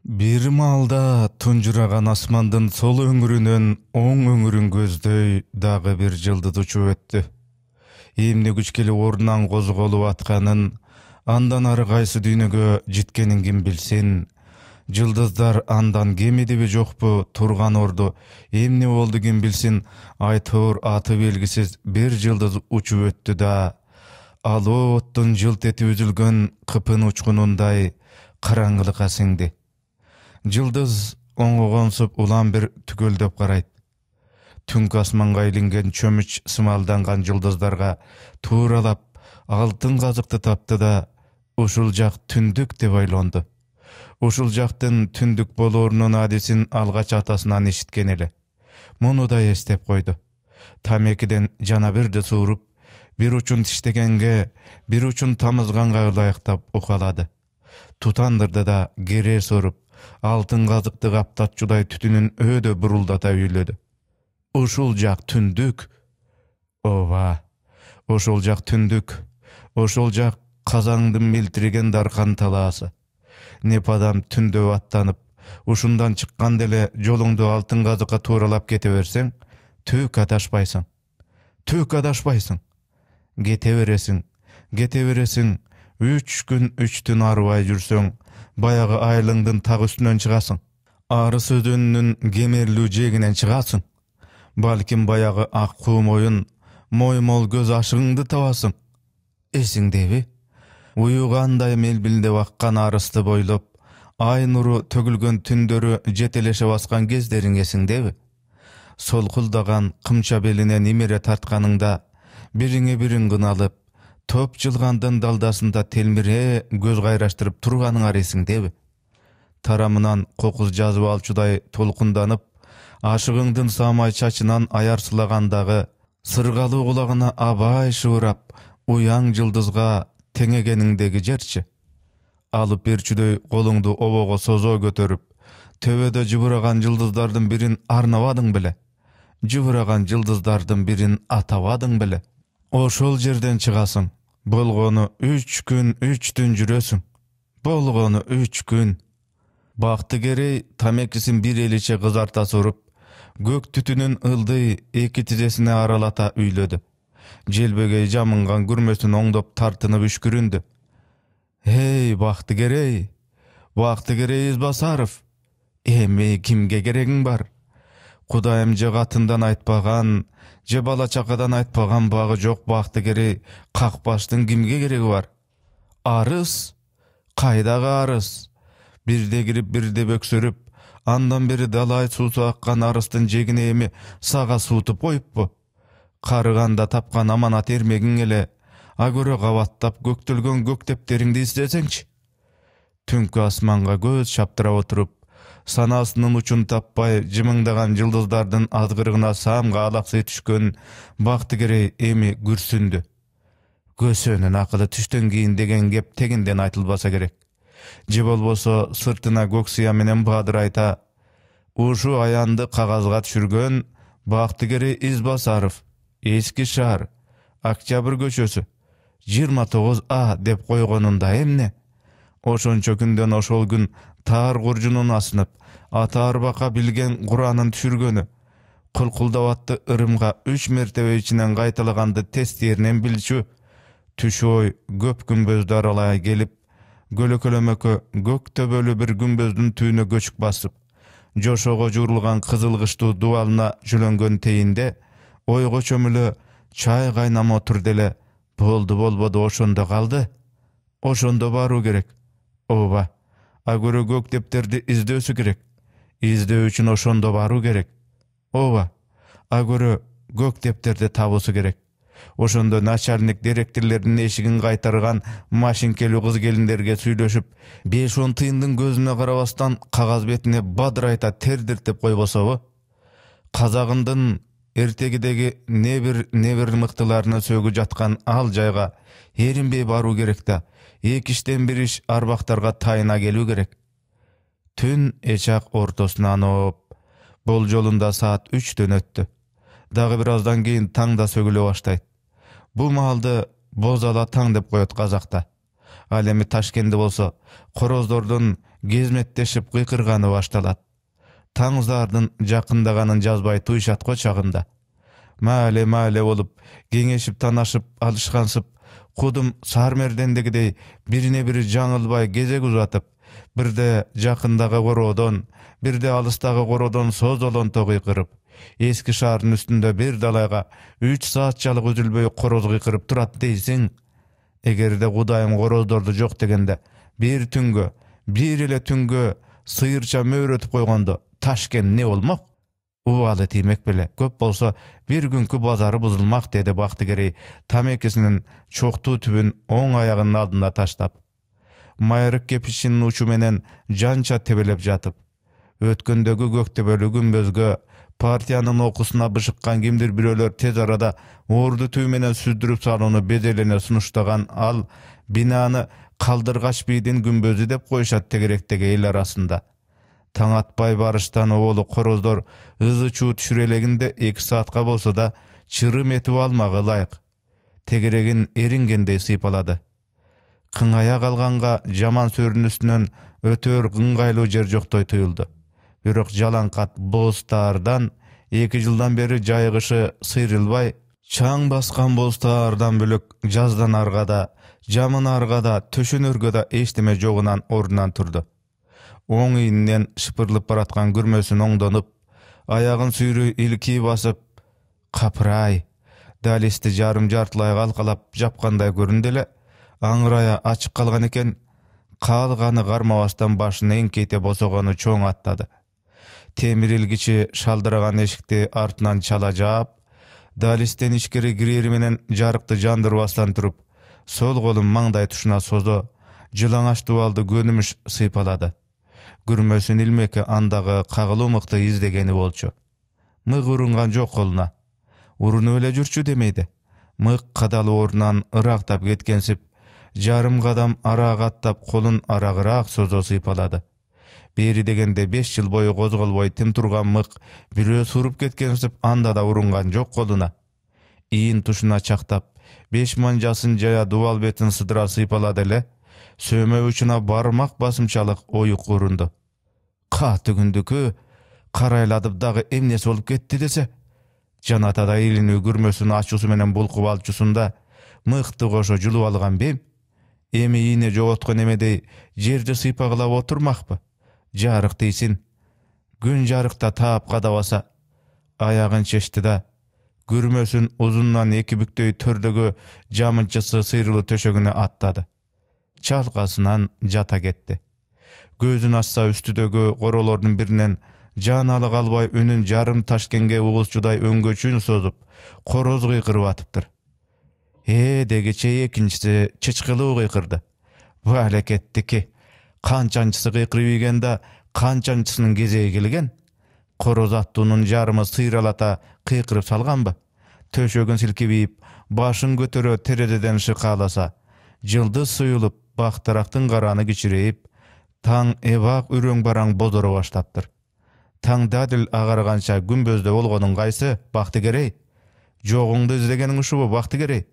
Bir маалда тұнжыраған асмандын сол өңірінен оң өңірін көздөй дағы bir жылдыз учуп өттү. Эмне күчкеле орнунан козголуп атканын, андан ары кайсы дүйнөгө жеткенин ким билсин. Жылдыздар андан кемедиби жокпу турган орду эмне болду ким билсин. Айтор аты белгисиз bir жылдыз учуп өттү да, алуу оттун жылт этип үзүлгөн кыпын учкунундай караңгылыкка сиңди. Жылдыз оңгогонсуп улам bir түгөлдөп карайт. Түнкү асманга илинген чөмүч сымалданган жылдыздарга тууралап алтын казыкты тапты да, ушул жак түндүк деп ойлонду. Ушул жактын түндүк болоорунун адисин алгач атасынан ишиткен эле. Муну да эстеп койду. Тамекиден жана бирди сууруп, bir учун тиштегенге, bir учун тамызганга ылайыктап укалады. Тутандырды да кере соруп, алтын казыкты каптатчудай түтүнүн өдө бурулдата үйлөдү. Ушул жак түндүк. Ооба, ошол жак түндүк. Ошол жак казаңдын милтириген даркан талаасы. Непадам түндө аттанып, ушундан чыккан деле жолуңду алтын казыкка тууралап кете берсең, түк адашпайсың. Түк адашпайсың. Кете бересиң. 3 күн 3 түн арыбай жүрсөң, баягы айлыңдын так үстүнөн чыгасың. Арыс өзөнүнүн кемерлүү жегинен чыгасың. Балким баягы ак кум оюн, моймол көз ашыгыңды табасың. Эсиңдеби? Уюгандай мелбилдеп аккан арысты бойлоп, ай нуру төгүлгөн түндөрү жетелеше баскан кездериң эсиңдеби? Солкулдаган кымча белинен имере тартканыңда, бириңе бириң кыналып, топ жылгандын далдасында телмире көз кайраштырып турганыңар эсиңдеби? Тарамынан кокуз жазып алчудай толкунданып, ашыгыңдын самай чачынан аярсылагандагы сыргалуу кулагына абай шуурап, уяң жылдызга теңегениңдеги жерчи. Алып берчүдөй колуңду обого созо көтөрүп, төбөдө жыбыраган жылдыздардын бирин арнабадың беле? Жыбыраган жылдыздардын бирин атабадың беле? Ошол жерден чыгасың. Болгону 3 күн 3 түн жүрөсүң. Болгону 3 күн. Бактыгерей тамекисин bir эличе кызарта соруп, көк түтүнүн ылдый эки тизесине аралата үйлөдү. Желбегей жамынган күрмөсүн оңдоп тартынып үшкүрүндү. Эй, Бактыгерей! Бактыгерей Избасаров! Эми кимге керегиң бар? Кудайым же катындан айтпаган, же бала чакадан айтпаган багы жок Бактыгерей какпаштын кимге кереги бар? Арыс? Кайдагы арыс? Бирде кирип, бирде бөксөрүп, андан бери далай суусу аккан арыстын жегине эми сага суутуп коюппу? Карыганда тапкан аманат эрмегиң эле, агөрө кабаттап көктөлгөн көктептериңди издесеңчи. Түнкү асманга көз шаптырап отуруп, санасынын учун таппай жымыңдаган жылдыздардын азгырыгына самга алаксый түшкөн Бактыгерей эми күрсүндү. Көсөнүн акылы түштөн кийин деген кеп тегинден айтылбаса керек. Же болбосо сыртына көк сыя менен баадыр айта, ушу аянды кагазга түшүргөн Бактыгерей Избасаров, Эски шаар, Октябрь көчөсү, 29А деп койгонунда эмне? Ошончо күндөн ошол күн таар куржунун асынып, ата арбакка билген Куранын түшүргөнү, кулкулдабатты ырымга 3 мертебе ичинен кайталаганды тестеринен билчү, түшү ой көп күнбөздү аралай келип, көлөкөлөмөкө көк төбөлүү bir күнбөздүн түүнө көчүк басып, жошого жуурулган кызыл кыштуу дубалына жөлөнгөн тейинде, ойго чөмүлө чай кайнам отур деле, болбоду ошондо калды. Ошондо баруу керек. Ооба, агөрө көктептерди издөөсү керек. Издөө үчүн ошондо баруу керек. Ооба, агөрө көктептерди табуусу керек. Ошондо начальник директорлердин эшигин кайтарган машинкелүү кыз келиндерге сүйлөшүп, 5-10 тыйындын көзүнө карабастан кагаз бетине бадырайта тердиртип койбособу? Казагындын эртегидеги небир мыктыларына сөгү жаткан ал жайга эринбей баруу керек да, 2 иштен 1 иш арбактарга тайына келүү керек. Түн эчак ортосунан ооп, болжолунда саат 3-төн өттү. Дагы бир аздан кийин таң да сөгүлө баштайт. Бул маалды боз ала таң деп коет казакта. Ал эми Ташкентте болсо, короздордун gezметтешип кыйкырганы башталат. Таңыздардын жакындаганын жазбай туйшат го чагында. Маале болуп, кеңешип танашып алышкансып, кудум сармердендегидей бирине бири жаңылбай кезек узатып, бирде жакындагы короодон, бирде алыстагы короодон созолонто кыйкырып, эски шаардын үстүндө бир далайга 3 саатчалык үзүлбөй короз кыйкырып турат дейсиң. Эгерде Кудайым короздорду жок дегенде, бир түнгө, бир эле түнгө сыйырча мөөрөтүп койгондо Ташкен не болмок? Убалы тиймек беле, көп болсо бир күнкү базары бузулмак, деди Бактыгерей тамекисинин чоктуу түбүн оң аягынын алдына таштап. Майрык кепишинин учу менен жанча тебелеп жатып, өткөндөгү көктөбөлү күмбөзгө партиянын окусуна бышыккан кимдир бирөөлөр тез арада орду түү менен сүздүрүп салууну беделене сунуштаган ал бинаны Калдыргач бийдин күмбөзү деп коюшат тегеректеги эл арасында. Таң атпай барыштан оолу короздор ызы чуу түшүрелегинде 2 саатка болсо да чырым этип алмагы ылайык. Тегерегин эрингендей сыйпалады. Кыңая калганга жаман сөрүн үстүнөн өтөр ыңгайлуу жер жоктой туюлду. Бирок жалаңкат бостаардан 2 жылдан бери жайгышы сыйрылбай, чаң баскан бостаардан бөлөк жаздан аргада, жамын аргада, төшөнөргө да эчтеме жогунан ордунан турду. Оң ийинен шыпырлып бараткан күрмөсүн оңдонуп, аягын сүйрөй илки басып, капырай, далисти жарым жартылай калкалап жапкандай көрүндү эле, аңырая ачык калган экен. Калганы кармабастан башын эңкейте босогону чоң аттады. Темир илгичи шалдыраган эшикти артынан чала жаап, далистен ичкери кирери менен жарыкты жандырбастан туруп, сол колун маңдай тушуна созо, жылаңач дубалды көнүмүш сыйпалады. Күрмөсүн илмеке андагы кагылуу мыкты издегени болчу. Мык урунган жок колуна. Урунуп эле жүрчү демейди. Мык кадалуу ордунан ырактап кеткенсип, жарым кадам арак аттап колун арагыраак созо сыйпалады. Бери дегенде 5 жыл бою козголбой тим турган мык бирөө суруп кеткенсип анда да урунган жок колуна. Ийин тушуна чактап, 5 манжасын жая дубал бетин сыдыра сыйпалады эле, сөмө учуна бармак басымчалык оюк урунду. Каты күндүкү карайладып дагы эмнеси болуп кетти десе, жанатада илинүү күрмөсүн ачуусу менен булкуп алчусунда мыкты кошо жулуп алган бем, эми ийне жоготкон эмедей жерди сыйпагылап отурмакпы? Жарык дейсин. Күн жарыкта таап кадабаса, аягын чечти да, күрмөсүн узуннан 2 бүктөй төрдөгү жамынчысы сыйрылуу төшөгүнө аттады. Чалкасынан жата кетти. Көзүн ачса үстүдөгү королордун биринен жаналы калбай үнүн жарым Ташкенге угулчудай өңгөчүн созуп, короз кыйкырып атыптыр. Дегече экинчиси чычкылуу кыйкырды. Балекеттики. Канчанчысы кыйкырып ийгенде канчанчысынын кезеги келген? Короз аттуунун жарымы сыйралата кыйкырып салганбы? Төшөгүн силкебейип, башын көтөрө терезеден шыкаласа, жылдыз суюлуп, бактарактын караны кичирейип, таң эбак үрөң бараң бозоро баштаптыр. Таң дадил агарганча күмбөздө болгонуң кайсы, Бактыгерей? Жогуңду издегениң ушубу, Бактыгерей?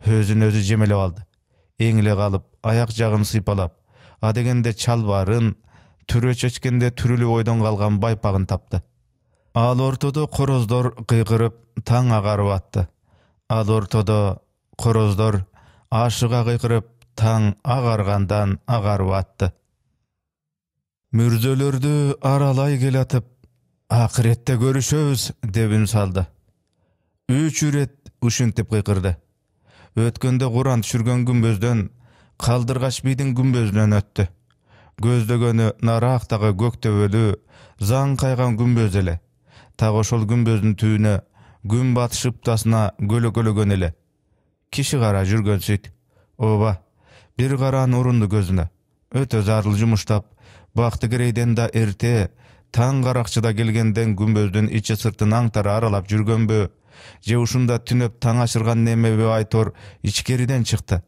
Өзүн өзү жемелеп алды. Эңиле калып, аяк жагын сыйпалап, адегенде чалбарын, түрө чечкенде түрүлүп ойдон калган байпагын тапты. Ал ортодо короздор кыйкырып, таң агарып атты. Ал ортодо короздор ашыга кыйкырып, таң агаргандан агарып атты. Мүрзөлөрдү аралай келатып, акыретте көрүшөбүз деп үн салды. 3 ирет ушинтип кыйкырды. Өткөндө Куран түшүргөн күмбөздөн Калдыргач бийдин күмбөзүнөн өттү. Көздөгөнү нарактагы көктөбөлү, заң кайган күмбөз эле. Так ошол күмбөздүн түүнө күн батыш ыптасына көлөкөлөгөн эле. Киши кара жүргөн сөйт. Оба, бир караан урунду көзүнө. Өтө зарыл жумуштап, Бактыгерейден да эрте, таң каракчыда келгенден күмбөздүн ичи сыртын аңтара аралап жүргөнбү, же ушунда түнөп таң ачырган немеби айтор ичкериден чыкты.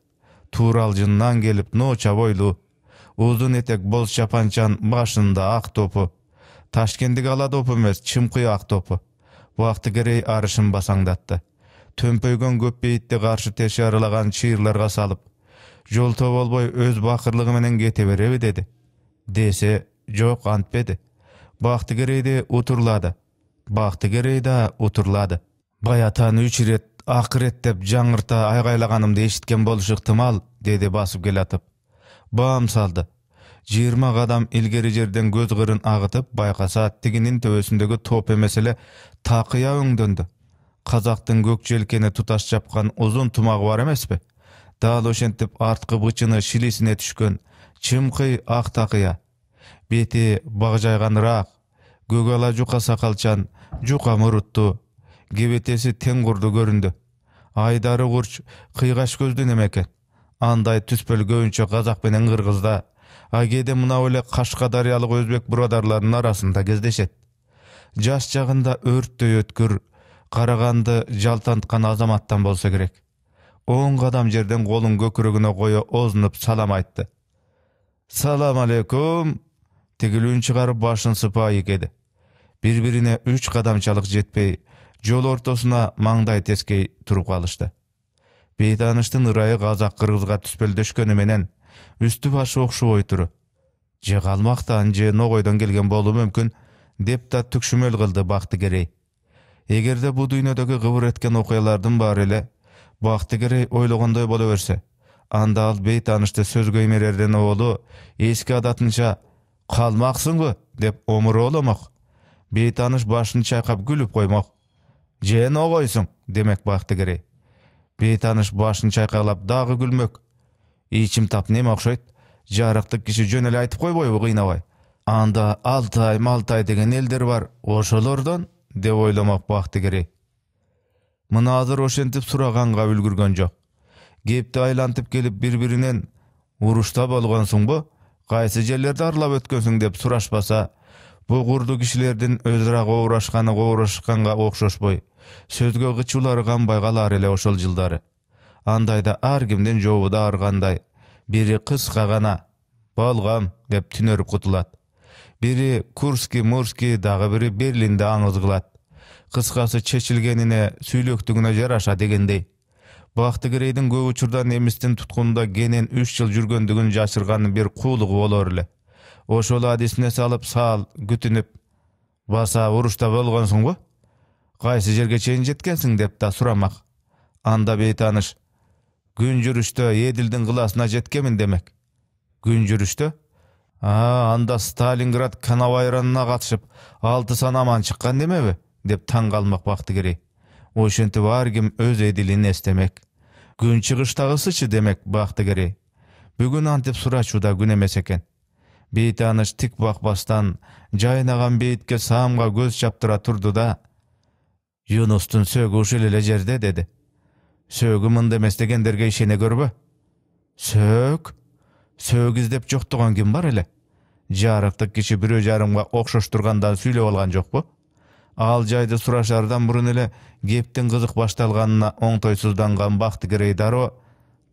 Тууралжындан келип ноча бойлуу, узун этек боз чапанчан, башында ак топу. Ташкендик ала топу эмес, чымкый ак топу. Бактыгерей арышын басаңдатты. Төмпөйгөн көп бейитти каршы теши аралаган чыйырларга салып, жолто болбой өз бакырлыгы менен кете береби деди. dese jok antpedi. Baktıgereyde uturladı. Baktıgerey da uturladı. Bayatan 3 ret ahiret dep jaňyrta aýgaýlaganymdy eşitken boluş yktymal, dedi basyp gelatyp. Bam saldy. 20 adam ilgeri jerden göz gyryn agytyp baýkasa tiginin töwesindegi top mesele takyya öňdöndü. Kazaktyň gök jelkeni tutaş çapkan uzun tumagy bar emespi? Dal oşentip artky bıçyny şilisine düşkön çymky ak takyya. Beti bagjaýganrak, gögala juka sakalçan, juka muruttu. Gebetesi teň gurdu göründü. Aýdary gurç kıygaş gözden emeken. Anday tüspel göýünçe Kazak menen Kırgızda, agede muna öyle Kaşgadaryalyk özbek buradarlarynyň arasynda gezdeşet. Jaş çagynda örtдөй ötkür, karagandy jaltantkan azamattan bolsa gerek. 10 gadam jerden golun göküregine goýa ozunup salam aýtdy. Salam aleykum. Tigilün çıgarıp başın sıpaýy kedi. Bir-birine 3 gadamçalyk jetpey, jol ortasına maňdaý teskey turup kalyşdy. Beýtanıştyň ıraýy Kazak Kırgızga tüspeldeşkeni menen üstü başı okşup oýturu. Je galmakdan je nogoýdan gelgen bolup mümkün dep da tükşümel kıldy Baktıgerey. Egerde bu dünýädäki gybyr etken okyalardan bary ele Baktıgerey oýlaganday bola berse, anda al beýtanışty söz göýmererden oğlu eski adatynça "Kalmaksyňby?" dep omur olamak. Beýtanış başyny çaýkap gülüp goýmak. "Je nogoýsyň?" demek Baktıgerey. Beýtanış başyny çaýkalap dagı gülmek. "İçim tap neme okşaýt? Jarykdyk kişi jöneli aýtyp goýboýby gynabay. Anda Altay, Maltay degen elder bar, oşolordan" dep oýlamak Baktıgerey. Münazir oşentip suraganga ülgürgen jok. Gepdi aýlantyp gelip bir-birinden "Uruşda bolgansyňby? Gaýsy jerlerde arlap ötkensiň?" dep suraşbasa, bu gurdu kişilerden özüra gowraşkanga okşoşboy. Sözgö gıçulary ganbay galar ele oşol jyldary. Andayda ar kimden jowu da arganday. Biri kıska gana "Bolgam" dep tünerip kutulat. Biri Kurski, Murski, dagı biri Berlinde aňyz gylat. Kıskası çeçilgenine, süýlekdigine jaraşa degendey. Baktıgereydiň köp uçurda nemistin tutkunda genen 3 ýyl jürgendigini jaşyrgan bir kuulugy bolar ele. Oşol hadisine salıp sal, gütünüp, "Basa uruşda bolgansyňby? Gaýsy jerge çeýin jetkensiň?" dep da suramak. Anda beýtanış "Gün jürüşde Edildin gylasyna jetkemin" demek. "Gün jürüşde? Anda Stalingrad kanawayranına gatyşyp 6 sanaman çykkan demebi?" dep taň galmak Baktıgerey. Oşenti var kim öz edilini estemek. "Gün çygyşdagysy" demek Baktıgerey. Bugün antip suraşuda gün emes eken. Beýtanış tik bakbastan jaýnagan beýitke saamga göz çaptıra turdu da "Yunustun sögü uşul ele jerde" dedi. "Sögü mында emes degenderge işene görbe?" "Sög? Sög izdep jokdugan kim bar ele? Jarykdyk kişi birö jarymga okşoşturgandan süýlep algan jokpu? Al jaýda suraşardan burun ele gepden gyzyk başdalganyna oňtoýsuzdangan Baktıgerey daro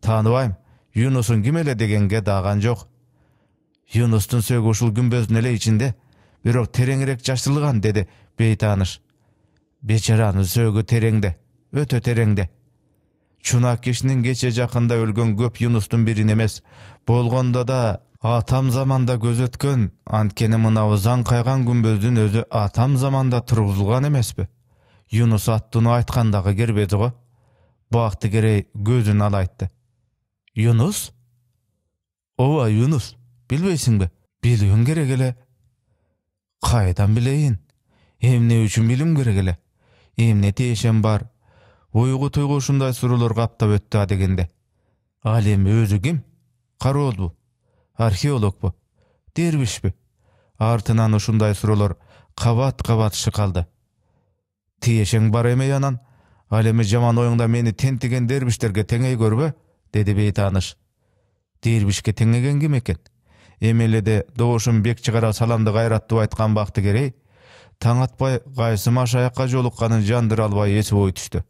"Tanybaým, Yunusun kim ele" degenge dagan jok. "Yunustun sögü uşul gümbözdün ele içinde, birok tereňirek jaşdyrylgan" dedi beýtanış. "Beçaranyň sögü tereňde, ötö tereňde. Çunak kişinin geçe jakynda ölgön köp Yunustun birini emes, bolgonda da atam zamanda göz ötken, antkeni mınaw zaň kaýgan gümbözdün özü atam zamanda turguzulgan emespi? Yunus attyny aýtgandagy gerbedi go." Baktıgerey gözüni alaýtdy. "Yunus? Owa Yunus, bilbeýsiňbi? Bilýän gerek ele." "Kaýdan bileýin? Emne üçin bilim gerek ele? Emne teşem bar? Oýgu toýgu şunday surular gapdap ötdi degende. Alem özü kim? Karol bu? Arheolog bu? Dervişbi?" Artynan uşunday surular kabat şykaldy. "Teşeň bar eme ýanan? Alemi jaman oýuňda meni tentigen dervişlerge teňey görbe?" dedi beýtanış. "Dervişke teňegen kim eken?" Emelede doğuşun bek çygara salamdy gaýratdy aýtgan Baktıgerey, taň atpay gaýsy maşaýakka jolukkanyn jandyr albay esi boý düşdi.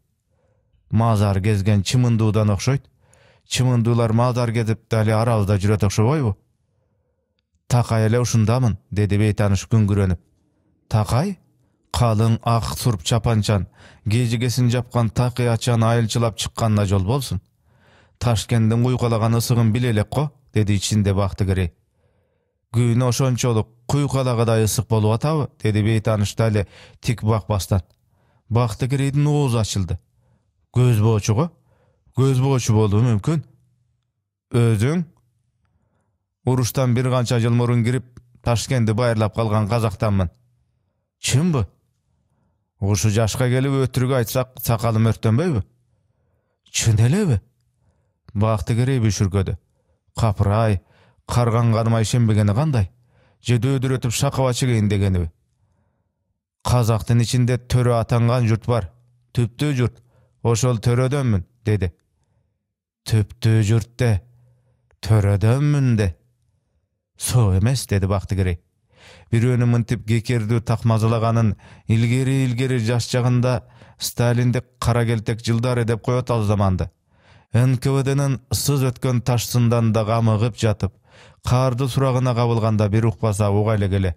Mazar gezgen çymynduwdan okşoýt. Çymynduwlar mazar gezip dali aralda jüret okşoboýby? "Takay ele uşundamyn" dedi beýtanış güngürenip. "Takay? Kalyň ak surp çapançan, gejigesin japkan taky açan aýylçylap çykkanna jol bolsun. Taşkendiň guýgalagan ysygyn bilelek go" dedi içinde Baktıgerey. Güýün oşonçoluk kuýkalagaday yssyk bolup ataby, dedi beýtanyş däle tik bakbastan. Bagtygireýiň oğuzy açyldy. Göz boçugy? Göz boçu boldy mümkin. Özüň uruşdan bir gança ýyl murun girip Taşkentde baýrlap kalgan gazakdanmyn. Kim bu? Uşu jaşka gelip ötürüge aýtsak sakalym örtdenbeýbi? Çyn elebi? Bagtygireý büşürgedi. Kapıray, kargan garmay şembegeni kanday? Jedi ödüretip şakabaçı geyin degeni. Kazaktın içinde töre atangan jurt var. Tüptü jurt. Oşol töredönmün, dedi. Tüptü jurt de. Töredönmün de. So emes, dedi Bagtygireý. Bir önü mıntip gekerdi takmazılaganın ilgeri jaş jagynda Stalindik kara geltek jyldar edep koýatal zamandy. NKVD'nin ıssız ötken taşsından da gamygyp jatyp, kardy suragına kabılganda bir ukbasa ogaýla gele.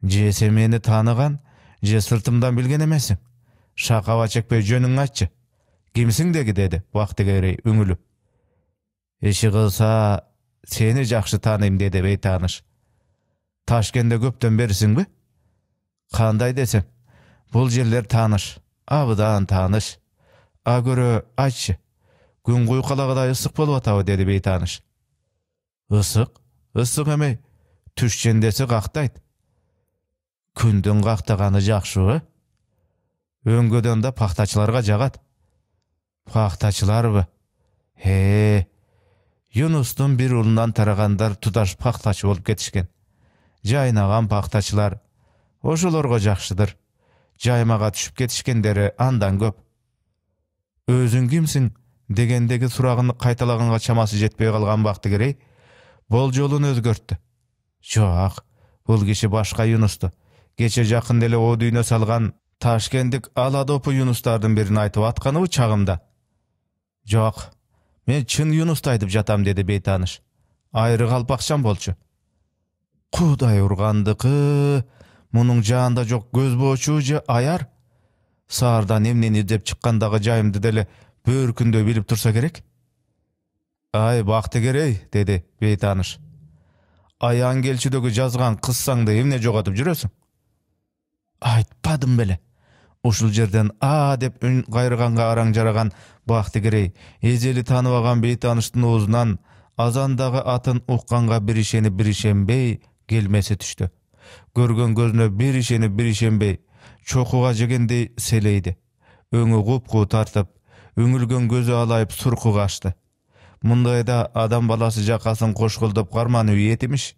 Je sen meni tanygan, je sırtımdan bilgen emesiň. Şakawa çekpe jönüň aýtçy. Kimsiň degi, dedi Bagtygireý öňülüp. Eşi kılsa seni jakşy tanyym, dedi beýtanyş. Taşkentde köpden berisiňbi? Kanday desem, bul jerler tanyş, abydan tanyş. A göre aýtçy. Gün guýkalagaday yssyk bolup ataby, dedi beýtanyş. Issyk? Issyk emey. Tüşjendesi gakdaýt. Kündüň gaktagany jakşy. Öňgöden de paxtaçylarga jagat. Paxtaçylarby? He. Yunus'tun bir ulundan taragandar tutaş paxtaçy bolup getişken. Jaýnagan paxtaçylar oşularga jakşydyr. Jaýmaga düşüp getişkenderi andan köp. Özüň kimsiň degendegi suragyny kaýtalaganga çamasy jetpey kalgan Bagtygireý bol jolunu özgörtdi. Jok, bul kişi başka Yunus'tu. Geçe jakyn dele o düýne salgan Taşkentlik Aladopy Yunuslardan birini aýtyp atkany çağımda. Jok, men çyn Yunus'ta aýdyp jatam, dedi beýtanyş. Aýry galpakçam bolçu. Kuday urgandyky, munuň janda jok göz boçuju ayar. Saardan emneni izlep çykkandagy jaýymdy dele börkünde bilip tursa gerek. Ay Bagtygireý, dedi beýtanyş. Aýan gelçidegi жазган kyssaňda emne jogatyp jüresiň? Aýtpadym bele. Uşul jerden a dep ün gaýryganga araň jaragan Bagtygireý ejeli tanybagan beýtanyşdyň ozundan azandagy atyn ukkanga bir işenbey gelmesi düştü. Görgen gözüne bir işenbey çokuga jegendi seleydi. Öňü gupgu tartyp, öňülgen gözü alayıp surku gaçdy. Mundaýda adam balası jakasyn koşguldap garmany ýetimiş.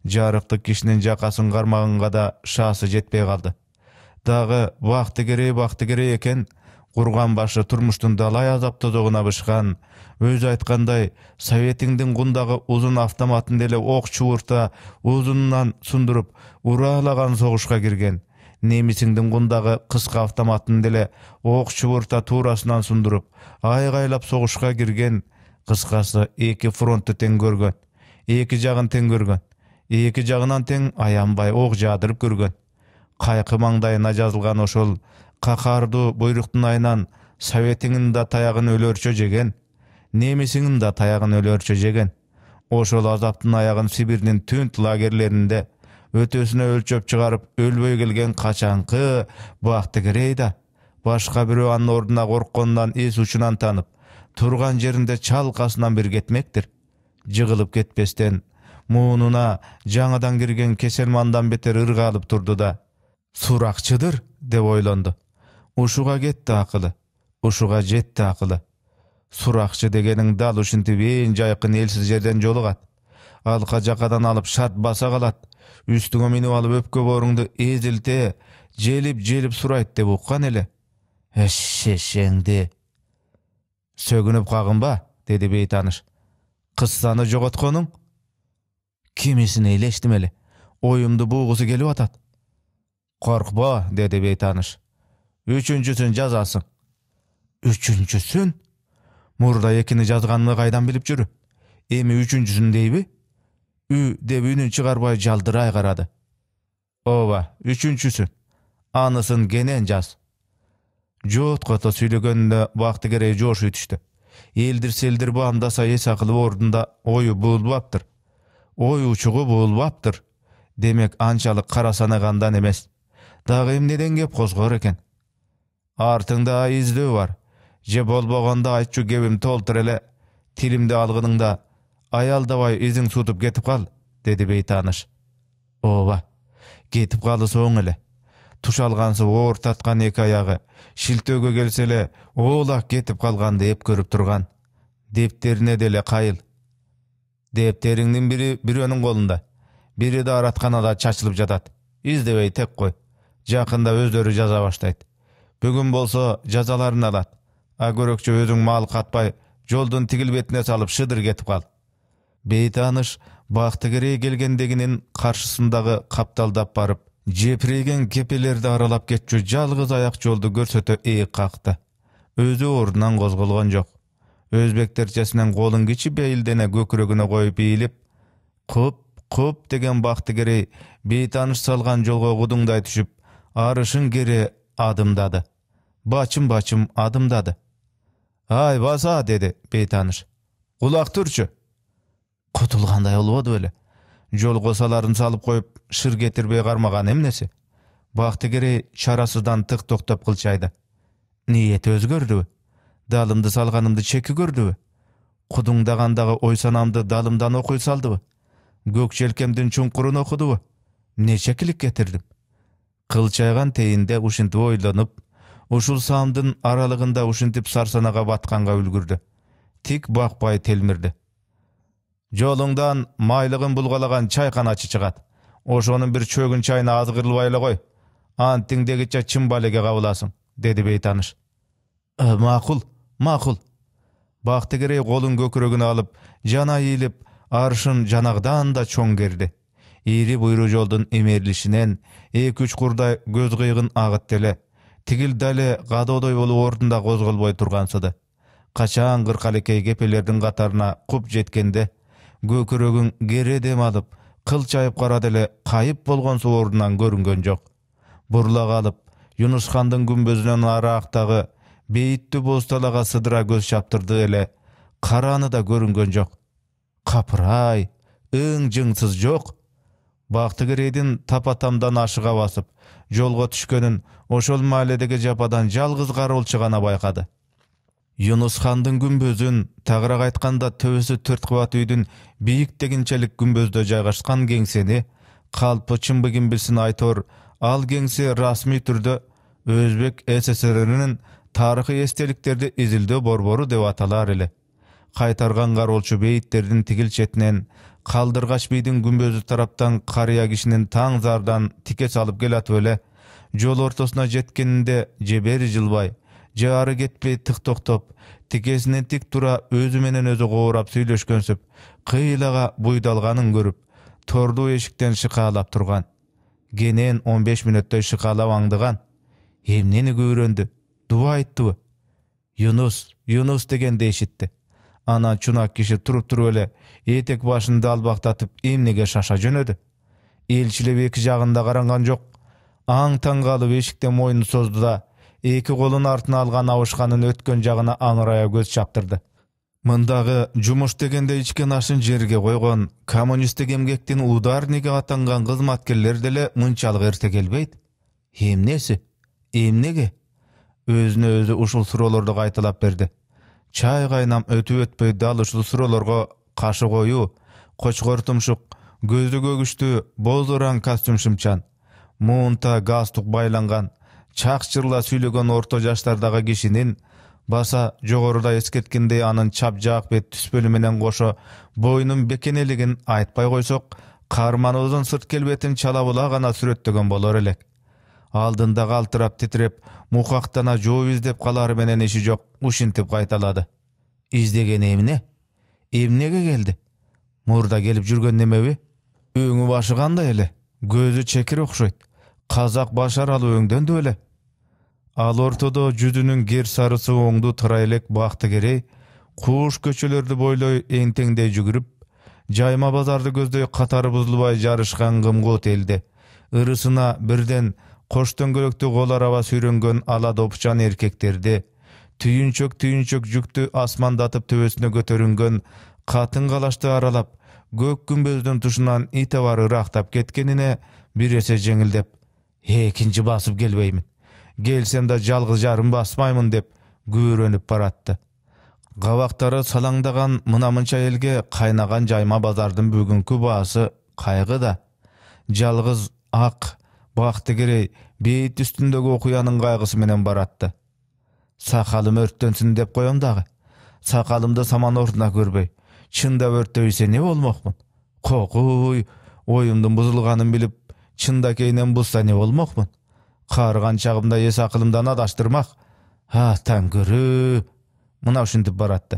Jarykdyk kişinin jakasyn garmagynga da şansy jetpey kaldy. Dağı Bagtygireý eken, kurgan başı turmuşdun dalay azaptozoguna bışkan, öz aýtkanday Sowetiňdiň gundagy uzun avtomatyn dele ok çuwurta uzundan sundurup uralagan soguşga girgen. Nemisiňdiň gundagy kıska avtomatyn dele ok çuwurta turasынан sundurup aýgaýlap soguşga girgen. Kıskası iki frontty teň görgen. Iki jagyn teň görgen. Iki jagyndan teň ayanbay ok jadyryp görgen. Kaýky maňdaýyna жазылган oşol kakardy buyrukdun aýnan Sowetiňiň da taýagyn ölörçe jegen, nemisiňiň da taýagyn ölörçe jegen. Oşol azapdyn aýagyn Sibirniň tünt lagerlerinde ötesine ölçöp çıgaryp ölböy gelgen kaçanky Bagtygireý da başka bir anın orduna korkkondan es uçunan tanıp turgan jerinde çalkasından bir getmektir. Jygylyp ketbesden muğnuna jaňadan girgen keselmandan beter ırgalyp turdu da surakçıdır dep oýlandy. Uşuga getdi akyly, uşuga jetdi akyly. Surakçı degeniň dal uşintip en jaýkyn elsiz jerden jolugat. Alka jakadan alıp şart basa galat. Üstüňe minip alıp öpke boruňdy ezilte, jelip suraýt dep ukkan ele. Eşeşeňdi. Sögünüp kagynba, dedi beýtanyş. Kıssany jogatkonyň? Kimisini eleşdim ele. Oýumdy buğusy gelip atat. Korkba, dedi beýtanyş. Üçüncüsün jazasyň. Üçüncüsün? Murda ekini жазganyny gaýdan bilip jürü. Emi üçüncüsün deýbi? Ü dep ünün çygarbaý jaldyraý garady. Oba, üçüncüsün. Anysyn genen jaz. Jotgata süýlegende Bagtygireý joşy düşdi. Eldir seldir bu anda saýy sakyly ordunda oýu bulbapdyr. Oy uçuğu bulbaptır. Demek ançalık karasanagandan emes. Dagı emneden gep kozgor eken. Artыңda izlөө var. Je bolboganda aytçu gebim toltur ele. Tilimde algınыңda ayaldabay izin tutup getip kal, dedi beytanış. Oba, getip kalı soň ele. Tuş algansy ortatkan eki ayağı, şiltöge gelsele oğlak getip kalgandy ep görüp turgan. Depterine dele kayıl. Depteriňden biri birönüň golunda, biri de aratkanada çaçılıp jatat. İzdebey tek koy. Jakynda özleri jaza başlayt. Bugün bolsa jazalaryny alat. A görökçe özüň mal katpay, joldun tigil betine salıp şıdır getip kal. Beytanış Baktıgere gelgendeginin karşısındağı kaptaldap barıp, jepregen kepelerdi aralap getçü jalgız ayak joldu görsötö eýik kakty. Özü orundan gozgolgon jok. Özbekterçesinden golun geçi beyildene gökürögüne koyup eğilip, kup degen Baktıgere beytanış salgan jolga gudungday düşüp, arışın geri adımdadı. Baçım adımdadı. Ay basa, dedi beytanış. Kulak turçu. Kutulganday olbodu öyle. Jol gosalarını salıp koyup şır getirbey garmagan emnesi. Baktıgere çarasızdan tık toktop kılçaydı. Niyeti özgördü. Dalımdı salganımdı çeki gördü. Kudungdagandağı oysanamdı dalımdan okuy saldı. Gök çelkemdin çunkurunu okudu. Ne çekilik getirdim. Kılçaygan teyinde uşinti oylanyp, uşul samdın aralığında uşintip sarsanaga batkanga ülgürdü. Tik bakpay telmirdi. Jolungdan maylygyn bulgalagan çaykanaçy çygat. Oşonun bir çögün çayına az gırılbayla koy. Antiňdegiçe çymbalege gabulasın, dedi beytanış. Makul. Baktıgere golun gökürögünü alıp, jana eýilip, arşın janagdan da çoň gerdi. Iri buyru joldun emerlişinen, eki-üç kurday göz gıygın agyt dele. Tigil dale gadodoy bolup ortunda gozgolboy turgansydy. Kaçan gırkalekey gepelerdiň gatarına kup jetkende, gökürögün gere dem alıp, kılçayıp karadele kayıp bolgon orundan görüngen jok. Burla kalıp, Yunus Han'dın gümbözünen araqtağı beyitli bostalaga sıdıra göz çaptırdı ele, karanı da görüngen jok. Kapıray, jıngsız jok. Baktıgereydin tapatamdan aşıga basıp, jolga düşkönün oşol mahalledegi japadan jalgız garolçygana baykady. Yunus Han'dın gümbözün, tagırak aytkanda töwesi 4 kıvat üydün biyik deginçelik gümbözde jaygaşkan gengseni, kalpı çymbygin bilsin aytor, al gengsi rasmi türde Özbek SSR-inin tarıхy estelikleri izildi borboru dep atalar ele. Kaytargan garolçu beyitlerinin tigil çetinen, kaldırgaç beydin gümbözü taraptan karıya kişinin taң zardan tike salıp gelat öyle, jol ortasına jetkeninde jeberi jılbay, jary getpey tık toktop, tikesinden tik tura özü menen özü goğurap süýleşkensip, kıylaga buydalganın görüp, tordu eşikten şıkalap turgan. Genen 15 minutda şıkalap aňdygan. Emneni göröndü, dua aýtdy. Yunus degen eşitdi. Ana çunak kişi turup öyle, etek başında albaktatıp emnege şaşa jönödü. Elçilep eki jagynda garangan jok. Aň-taň galyp eşikden moýnuny sozdu da, eki golun artyna algan awuşkanyn ötken jagına aňyraya göz çaptırdı. Mındağı jumuş degende içken aşyn jerge koygon, kommunistik emgekden udarniga atangan kızmatkerler dele mınçalyk erte gelbeyt. Emnesi? Emnege? Özüne özü uşul surolarda gaýtylap berdi. Çay gaýnam ötüp ötpey dal uşul surolarga kaşı koyu, koçgor tumşuk, gözü gögüştü, bozuran kostüm şymçan, muğunta gastuk baylangan, çakçırla süylegen orta jaşlardagı kişinin, basa jogoruda esketkinde anın çapjak bet tüspölü menen goşo boynun bekeneligin aýtpay koysok, karmany uzun sırt kelbetin çalabula gana süretdegen bolar elek. Aldında galtırap titrep, mukaktana jow izdep kalary menen işi jok, uşintip gaýtalady. İzdegen emne? Emnege geldi? Murda gelip jürgen nemebi? Öňü başı kanday ele, gözü çekir okşayt. Kazak başaralı öňden de öyle. Al ortada jüdünün ger sarısı oňdu tyraýlek Baktıgere, kuş köçelerdi boyloy eňteňde jügürüp, jayma bazardy gözдөй katary buzulbay jarışkan gymgut elde. Irısına birden koştan gölökte gol araba sürüngen ala dopçan erkekterdi. Tüyünçök jüktü asmandatıp töwesine götörüngen, katın galaşty aralap, Gök gümbözdün tuşundan ite var ıraqtap ketkenine bir ese jеңildep, "Ekinci basıp gelbeymin. Gelsem de jalgız jarym basmaymın" dep güýrenip baratdy. Gawaktary salangdagan mına-mınça elge kaynagan jayma bazardyn bugünkü basy kaýgy da. Jalgız ak, Bagtygiri beýit üstündegi okuýanyň gaýgysy menen baratdy. Sakalym örtdönsün dep goýam dagy. Sakalymda saman ortuna görбей. Çynda örtdöýse ne bolmokmun? Kokuy, oýumdun buzulganyn bilip, çynda keýnen bulsa ne bolmokmun? Kargan çagımda es akılımdan adaştırmak. Ha taňgyry. Mına uşinti baratdy.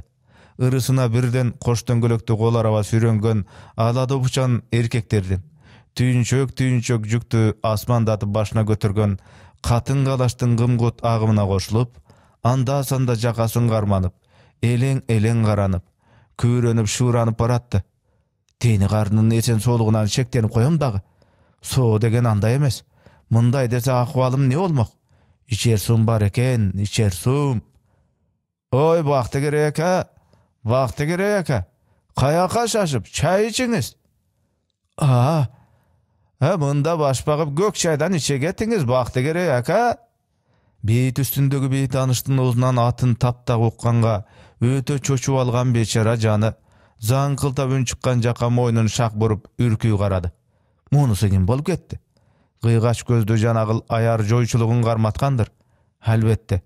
Irysına birden koşdöngölökte gol araba sürengön alada uçan erkeklerden. Tüýünçök jükdü asmandatyp başına götürgön katın galaştın gımgut agımına koşulup, anda sanda jakasyn garmanyp, eleň garanyp, küýrenip şuuranyp baratdy. Teni garnyň esen soluğundan şeklenip goýam dagy. So degen anda emes. Mınday dese ahwalym ne bolmak? İçersum bar eken, içersum. Oy vakti gerek ha. Vakti gerek ha. Kayaka şaşıp çay içiniz. Ha mında başbagıp gök çaydan içe getiniz, vakti gerek ha. Beýit üstündegi beýit anıştın ozundan atın taptak uqqanga öte çoçup algan beçara jany zaňkyltap ün çykkan jaka moýnuny şak burup ürküy garadı. Munusy kim bolup ketdi? Gıygaç gözdü janagıl ayar joýçulugyny garmatkandyr. Albetde.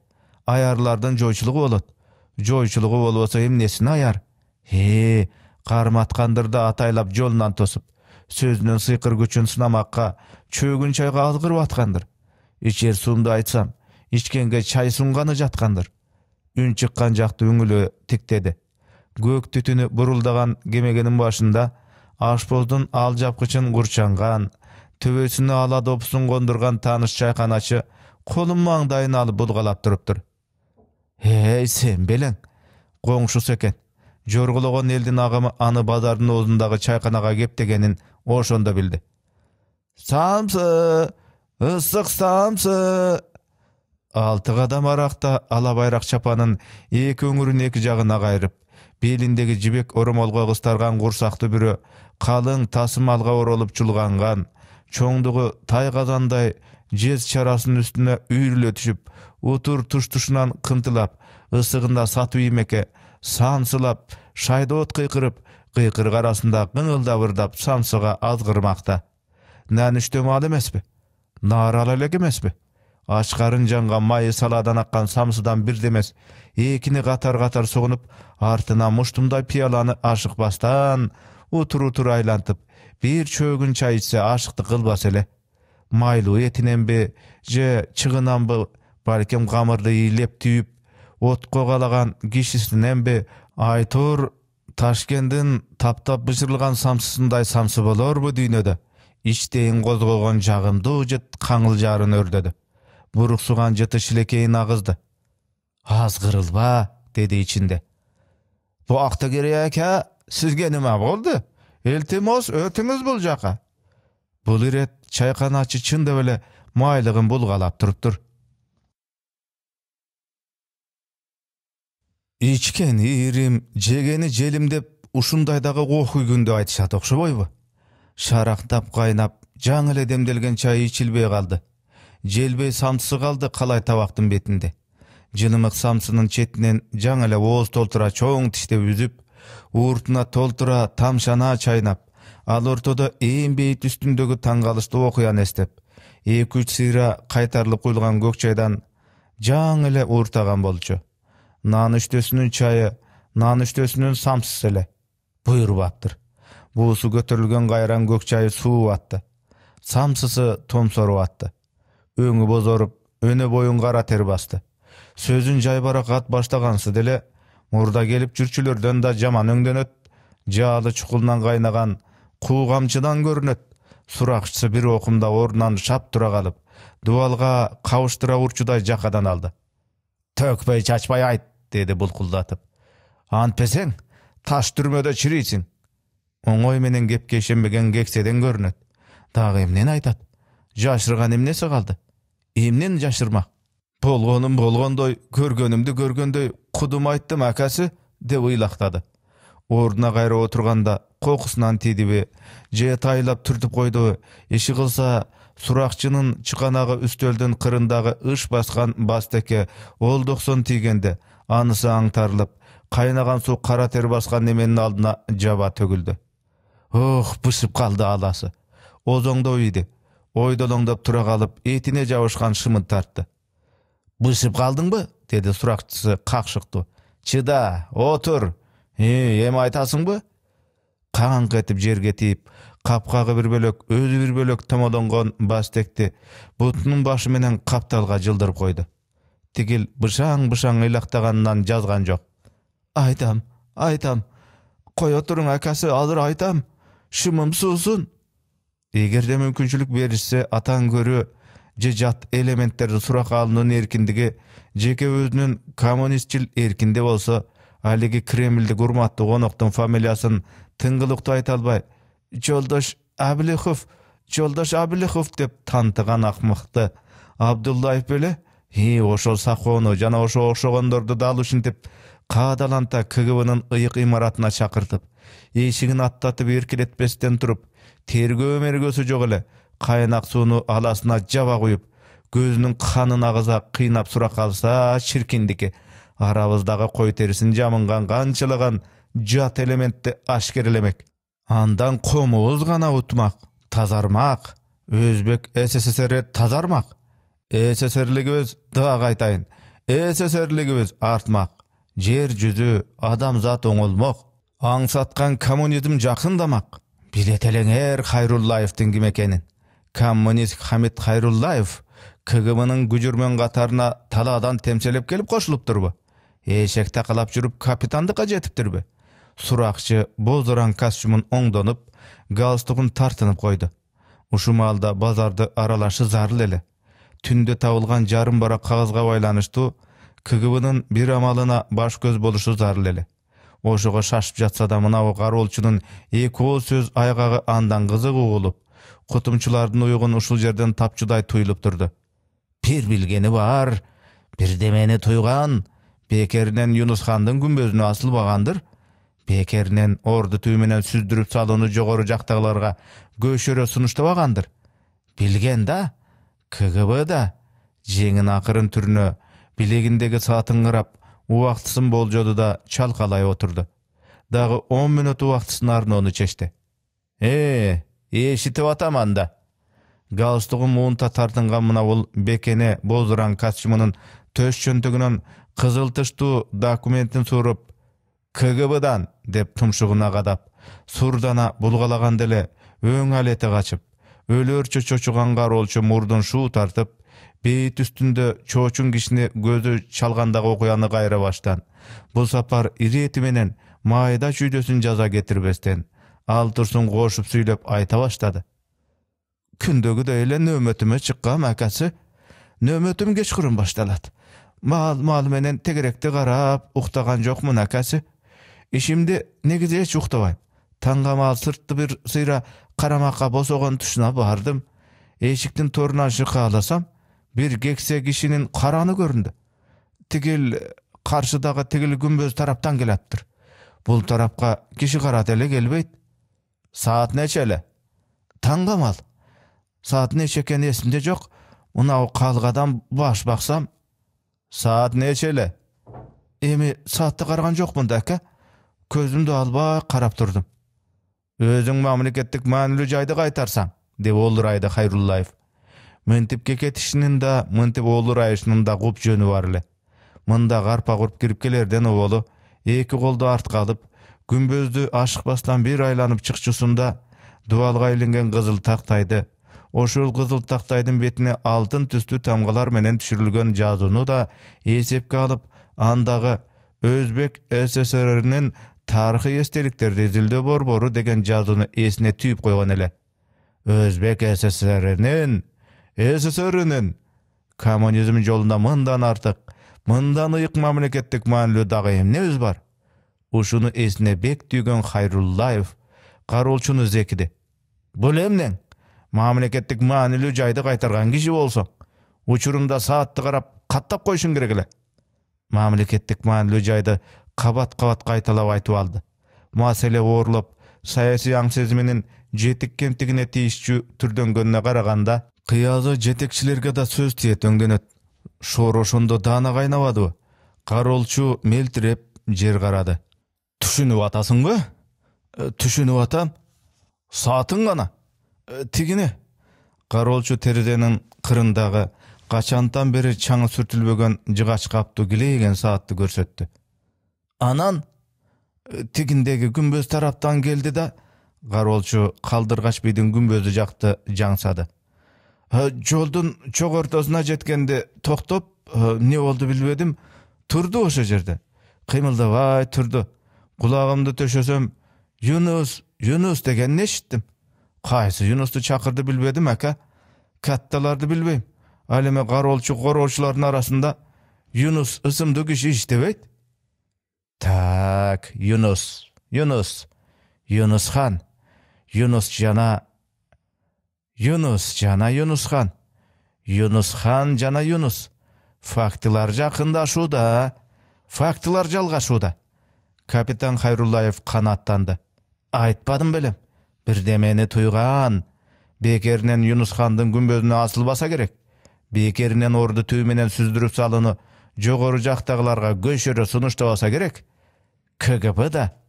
Ayarlardan joýçulugy bolat. Joýçulugy bolbasa hem nesini ayar? Garmatkandyr da ataýlap jolundan tosup, sözünün sykyr güçün synamakka, çögün çayga algyryp atkandyr. İçer suwumda aýtsam, içkenge çay sungany jatkandyr. Ün çykkan jakty üňüle tiktedi. Gök tütünü buruldagan gemegeniň başynda aşpozdun al japkıçyn gurçangan, töbesini ala dopusun gondurgan tanış çayxanaçı kolum maňdaýyny alyp bulgalap durupdyr. Hey sen beleň, goňşusy eken. Jorgulagan eldin agamy any bazardyň ozundagy çayxanaga gepdegenin oşonda bildi. Samsy, ıssyk samsy. 6 gadam arakta ala bayrak çapanın iki öňürüni iki jagyna gaýryp, belindegi jibek oromolga gystargan gursakty biri kalyň tasmalga orolup çulgangan, çoňdugy tay gazanday jez çarasynyň üstüne üýrüle düşüp, otur tuş-tuşundan kıntılap, ısygynda satyp ýemeke, sansylap, şaýdot kıýkyryp, kıýkyrık arasynda gıňyldap samsyga azgyrmakta. Näniş mal emesmi? Naralylek emesmi? Aşkarın janga maýy saladan akkan samsydan bir demes, ekini gatar sogunup, artyna muştumday piyalany aşyk bastan, otur aýlantyp, bir çögün çay içse aşykdy kılbas ele. Maýly etinenbi, je çyгynanby, balkim gamyrdy ýylep tüýüp, ot gogalagan kişisinenbi, Aytor Taşkendin taptap bıçırılgan samsysynday samsy bolor bu düýnede. İçdeýin gozgogan jagymdy ujet kaňyljaryn ördedi. Buruk sugan jıtı şilekeyin ağızdı. Az kırılba, dedi içinde. Bu akta gerek ha, sizge nima boldu? Eltimos ötüňiz buljaka. Bul iret çayxanaçy çynda bele maýlygyn bulgalap turupdyr. İçken irim, jegeni jelim dep uşundaydagy goky günde aýtýar okşoboýby? Şaraktap gaýnap, jaň ele demdelgen çay içilbey galdy. Jelbey samsy galdy kalay tabaktın betinde. Jynymyk samsynyň çetinden jaň ele oz toltura çoň tişde üzüp, urtuna toltura tamşana çaýnap, al ortada eň beýit üstündegi taňgalyşly okuyan estep, 2-3 syra kaýtarlyp goýulgan gök çaýdan jaň ele urtagan bolçu. Nan üstesinin çayı, nan üstesinin samsys ele. Buyurup atdyr. Busu götürülgen gaýran gök çayı suw atdy. Samsysy tomsorup atdy. Öňü bozorup, öne boyun gara ter bastı. Sözün jaýbarak at başlagansy dele, murda gelip jürçülerden da jaman öňden öt, jaly çukuldan gaýnagan kugamçydan görünet. Surakçysy bir okumda orundan şap tura galyp, dualga kawuşdyra urçuday jakadan aldı. Tökbey çaçbay aýt, dedi bulkuldatyp. Antpeseň, taş türmede çiriýsin. Oňoý menen gepke şenbegen gekseden görünet. Dagy emnen aýtat? Jaşırgan emnesi kaldı? Emnen jaşırmak? Bolgonum bolgondoy, görgenimdi görgendoy, kudum aýtdym akasy, dep ıylaktadı. Oruna gaýra oturganda kokusundan tidibi, je taýlap türtüp koydu. Eşi kılsa surakçının çıkanağı üstölden kırındağı ış baskan basteke ol 90 tigende anısı aňtarlyp, kaynagan su kara ter baskan nemenin aldına jaba tögüldü. Oh, bışıp kaldı alası. Ozoňda idi. Oýdolongdap tura galyp, etine jabışkan şymyt tartdy. "Bışıp kaldyňby?" dedi surakçısı kakşykdy. "Çıda, otur. Hem aytasyňby?" Kaňky etip jerge tiyip, kapkagy bir bölök, özü bir bölök tomolangan bastekti butunun başı menen kaptalga jıldyryp koydu. Tigil bışaň ylaktagandan жазган jok. Aytam. Koy oturuň akasy, alır aytam. Şymym susun. Egerde mümkinçilik berişse atan görü jat elementleri surak alynyn erkindigi jeke özünün kommunistçil erkinde bolsa, haligi Kremlde gurmatly gonokdun familiýasyny tıngılykda aýta albay, "Joldaş Abilekov" dep tantygan akmykdy. Abdullayev bele, oşol Sakonu jana oşo oşogondordu dal uşintip kadalanta KGB'nın ıyık imaratyna çakırtıp, eşigin atlatıp erkiletbesden turup, tergөө mergösü jok ele, kaynak suunu alasına jaba koyup, gözünün kanın ağıza kıynap surak alsa çirkindiki, arabızdağı koy terisin jamıngan kançılagan jat elementdi aşkerelemek. Andan komuz gana utmak, tazarmak, Özbek SSSR tazarmak, SSR'ligimiz daha gaytayın, SSR'ligimiz artmak, jer yüzü adamzat oňulmak, aňsatkan kommunizm jakyndamak. Bileteleňer Hayrullaýewdiň kim ekenin. Kommunist Hamid Hayrullaýew KGB'nın güjürmen gatarına taladan temselep gelip koşulupdyrby? Eşek takalap jürüp kapitandyka jetipdirbi? Surakçı bozduran kostyumyn oňdanyp, galstukyn tartynyp koydu. Uşu malda bazardy aralaşı zarıl ele. Tünde tabılgan jarym bara kagazga baýlanyşdy. KGB'nın bir amalyna baş göz boluşy zarıl ele. Oşuga şaşıp jatsa da mına o garolçunun eko söz aygagy andan gyzyk ugulup, kutumçulardyn uygun uşul jerden tapçuday tuyulup durdu. Bir bilgeni var, bir demeni tuygan, bekerinen Yunus Han'dın gümbözüne asıl bagandır. Bekerinen ordu tüymenen süzdürüp salonu jogoru jaktaglarga göşöre sunuşta bagandır. Bilgen da, KGB da, jeňin akırın türünü, bilegindegi saatın gırap, uwagtysyn boljodu da çalkalay oturdu. Dağı 10 minut uwagtysyn arna onu çeşti. Eşitip ataman da. Galstuğun muğunta tartıngan mına bol bekene bozduran kaçımının töş çöntügünün kızıl tıştı dokumentin sorup KGB'dan dep tumşuğuna gadap, surdana bulgalagan dele öň alete kaçıp, ölörçü çoçugan garolçu murdun şuu tartıp, beyit üstünde çoçun kişini gözü çalgandağı okuyany gayra baştan. Bu sapar iri eti menen maýda çüydösün jaza getirbesten, altursun goşup süýlep ayta başladı. Kündögü de ele nömetime çıkkam akası, nömetim geçkürün baştalat. Mal menen tegerekte garap, uktagan jokmun akası. İşimde negize hiç uktabayım. Tangamal sırtlı bir sıyra karamaka bosogan tuşuna bardım. Eşiktin torunan şıkı alasam, bir gekse kişinin karanı göründü. Tigil, karşıdağı tigil gümböz taraptan gelattir. Bul tarapka kişi karatele gelbeyt. Saat neçele? Tangamal. Saat neçeken esinde jok. Muna o kalgadan baş baksam. Saat neçele? Emi saatty karagan jokmun daka. Közümdü alba karap durdum. Özüň mamleketlik manly jaýdy gaýtarsaň, dep olduraýdy Hayrullaýew. Mentip ketişinin da, mentip olduraýyşynyň da gup jönü bar ele. Mында garpa gurup kirip kelerden owolu, eki golda artka alyp, gümbözdü aşykbastan bir aýlanyp çykçysynda dualga ilingen gyzyl taktaydy. Oşul gyzyl taktaydyn betine altın tüstü tamgalar menen düşürilgen jazuny da esepke alyp, andagy Özbek SSR-nin tarihi estelikler rezilde borboru degen jazuny esine tüýüp koýgan ele. Özbek SSR-nin kommunizm jolunda mından artyk, mından ıyık mamleketlik manly dagyym nebüz bar. Uşunu esine bek tüýgen Hayrullaýew garolçuny zekidi. Bul emneň mamleketlik manly jaýdy gaýtargan kişi bolsaň, uçurumda saatty garap kattap koýşuň gerek ele. Mamleketlik manly jaýdy kabat gaýtalap aýtyp aldy. Masele oorlop, sayasi aňsezminin jetik kemtigine tiýişçi türdengönüne garaganda, kıyazy jetekçilerge da söz tiýet öňdenet. Şoroşunda dana gaýnabady. Garolçu meltirep jer garady. Tüşünüp atasyňby? Tüşünüp atam. Saatyň gana. Tigini. Garolçu terezenin kırındagy gaçandan beri çaňy sürtülbegen jygaç kapdy gilegen saatty görsetdi. Anan tigindegi gümböz taraptan geldi da garolçu kaldırgaç bidiň gümbözü jakty jaňsady. Joldun çok ortasına jetkende toktop, ne oldu bilmedim, turdu oşo jerde. Kıymıldabay turdu. Kulağımda töşesem, Yunus, Yunus degen eşitdim. Kaýsy Yunus'tu çakırdı bilmedim aka. Kattalardı bilbeyim. Aleme garolçu gorolçuların arasında Yunus ısımdı kişi iştebeyt. Tak, Yunus, Yunus, Yunus Han, Yunus jana, Yunus jana Yunus Han, Yunus Han jana Yunus. Faktylar jakyndaşuda, faktylar jalgaşuda. Kapitan Hayrullayev kanattandı. Aýtpadym belem. Bir demeni tuygan. Bekerinen Yunus Han'dın gümbözüne asılbasa gerek. Bekerinen ordu tüýmenen süzdürüp salyny jogory jakdagylarga göşürü sunuştabasa gerek. KGB da.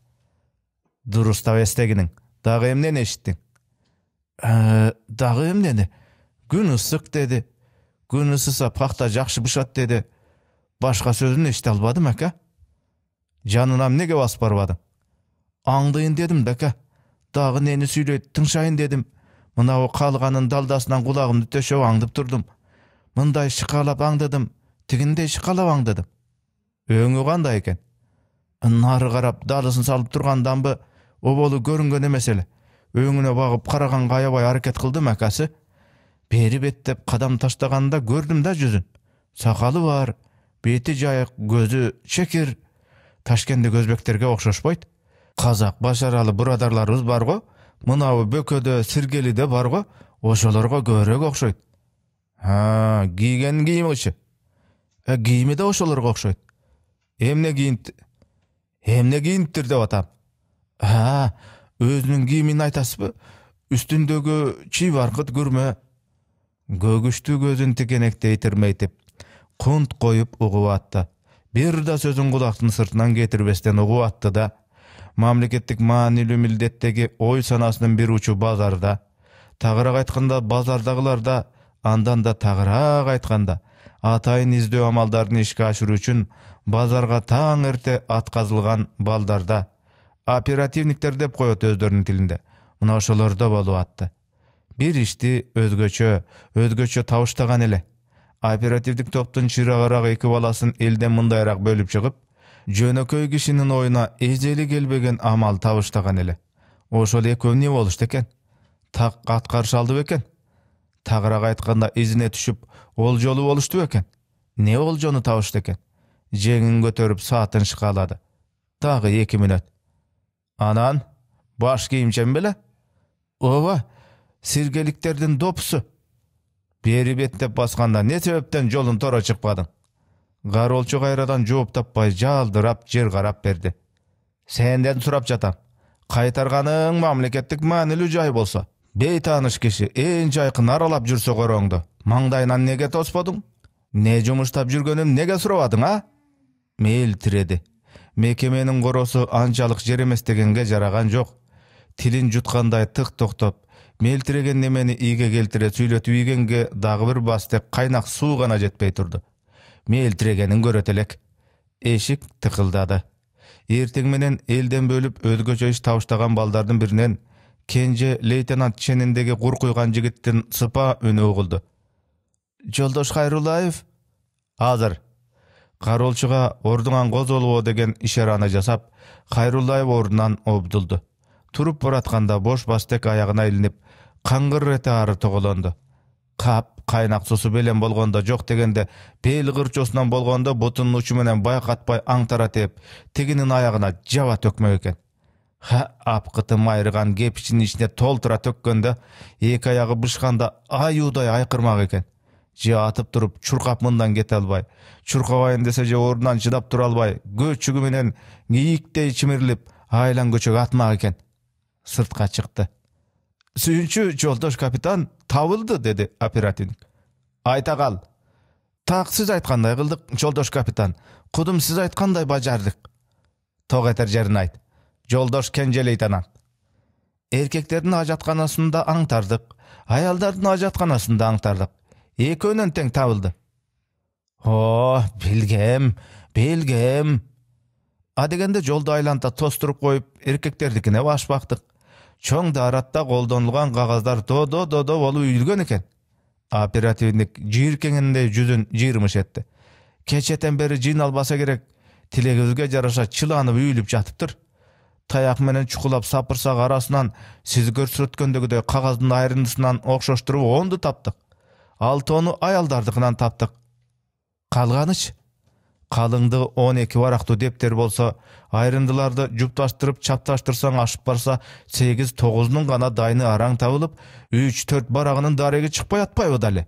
Durustap esteginiň. Dagy emden eşitdiň? Dagy emdeni? Gün ıssyk dedi. Gün ısısa pakta jakşy bışat dedi. Başka sözünü eşite albadım aka. Janynam nege basıp barbadyň? Aňdyýyn dedim daka. Dagy neni süýledi, tınşaýyn dedim. Mına o kalganın daldasından kulağımda töşöp aňdyp turdum. Mınday şykalap aňdadım, tiginde şykalap aňdadım. Öňü kanday eken? Nary garap dalysyn salyp turgandan by o bolu görüngen mesele. Öňüne bagyp karagan gaýabay hareket kıldym akasy. Beri bettep kadam taştaganda gördüm da yüzün. Sakalı var, beti jaýyk, gözü çekir. Taşkende gözbekterge okşaşbayt. Kazak başaralı buradarlarыбыз bargo, mınawy bököde, sirgelide bargo, oşolarga görek okşaýt. Ha, giygen giýmişi. Giýimi de oşolarga okşaýt. Emne giyinipdir dep atam. Ha, özüniň giýimini aýtasypy? Üstündögi çiýbarkyt gürme. Gögüştü gözün tikenekde yitirmeytip, kunt koyup ugup attı. Bir da sözün kulaktın sırtından getirbesten ugup attı da, mamleketlik manilü mildetteki oy sanasının bir uçu bazarda, tağırak aytkanda bazardagılarda, andan da tağırak aytkanda, atayın izlөө amaldarını işe aşırı üçün bazarga taң erte atkazılgan baldarda, operativnikler dep koyot özlerinin tilinde, mına oşolorda bolup attı. Bir işti özgöçö tavuştagan ele. Operativdik toptun çıragarak iki balasın elden mındayrak bölüp çıkıp, jönököy kişinin oyuna ejeli gelbegen amal tavuştagan ele. Oşol ekö ne boluşdy eken? Tak atkarşı aldı beken? Tağırak aytkanda izine düşüp ol jolu boluşdy beken? Ne ol jonu tavuşdy eken? Jeňin götörüp saatyn şykaladı. Dagy 2 minut. Anan, baş giyimçem bile? Ova, sirgeliklerden dopsu. Beri bettep baskanda ne sebepten jolun tora çykpadyň? Garolçu gaýradan jogap tapmay jaldyrap jer garap berdi. Senden surap jatam. Kaýtarganyň mamleketlik manily jaý bolsa, beytanyş kişi en jaýkyn aralap jürse goroňdy. Maňdaýyndan nege tospadyň? Ne jumuştap jürgenim nege surabadyň ha? Mel tiredi. Mekemeniň gorosu ançalyk jer emes degenge jaragan jok. Tilin jutkanday tık toktop, meltiregen nemeni iýge keltire süýletip ýigenge dagy bir bastek kaynak suw gana jetpey turdy. Meltiregeniň göretelek. Eşik tıkıldady. Erteň menen elden bölüp özgöçe iş tawuştagan baldardyň birinden kenje leytenant çenindegi gurkuýgan jigitden sıpa öne oguldy. Joldoş Hayrullayev? Hazır. Garolçuga orduňan gozolup degen işarany jasap, Hayrullayev orundan obduldy. Turup baratkanda boş bastek ayağına ilinip, kangır ete arı togolandı. Kap, kaynak susu belen bolgonda jok degende, bel gırçosundan bolgonda botunun uçu menen bayakatpay aňtara tep, teginin ayağına jaba tökmek eken. Ha, apkıtım ayrıgan gep için içine toltura tökkönde, eki ayağı bışkanda ayuday aykırmak eken. Je atıp turup çurkap mından get albay, çurkabayın dese je orundan çydap tura albay, göçügü menen giyiktey çimirilip, Aylan göçök atmak eken. Sırtqa çıktı. Sүйünçü joldoş kapitan tabıldı dedi operativnik. Ayta kal. Tak siz aytkanday kıldık joldoş kapitan. Kudum siz aytkanday bajardık. Tok eter jerini ayt. Joldoş Kenje leytenant. Erkeklerin ajatkanasında aňtardyk. Ayaldardın ajatkanasında aňtardyk. Ekönün teň tabıldı. Oh, bilgem. Adegende jolda aylanta tosturup koyup erkekterdikine baş baktık. Çoň daratda goldanylgan kagazdar dodo bolup üýülgen eken. Operativnik jirkeňinde yüzün jirmiş etdi. Keçeten beri jin albasa gerek. Tilegizge jaraşa çylanyp üýülüp jatypdyr. Tayak menen çukulap sapırsak arasынан siz görsötkendegide kagazdın ayrındısından okşoşturup ondu taptık. 6 onu ayaldardıkынан taptık. Kalganyç. Kalındığı 12 varaktu depter bolsa, ayrındılarda juptaştırıp çaptaştırsan aşıp barsa 8-9'nun gana dayını araň tabılıp 3-4 baragının daregi çıkpay atpay odali.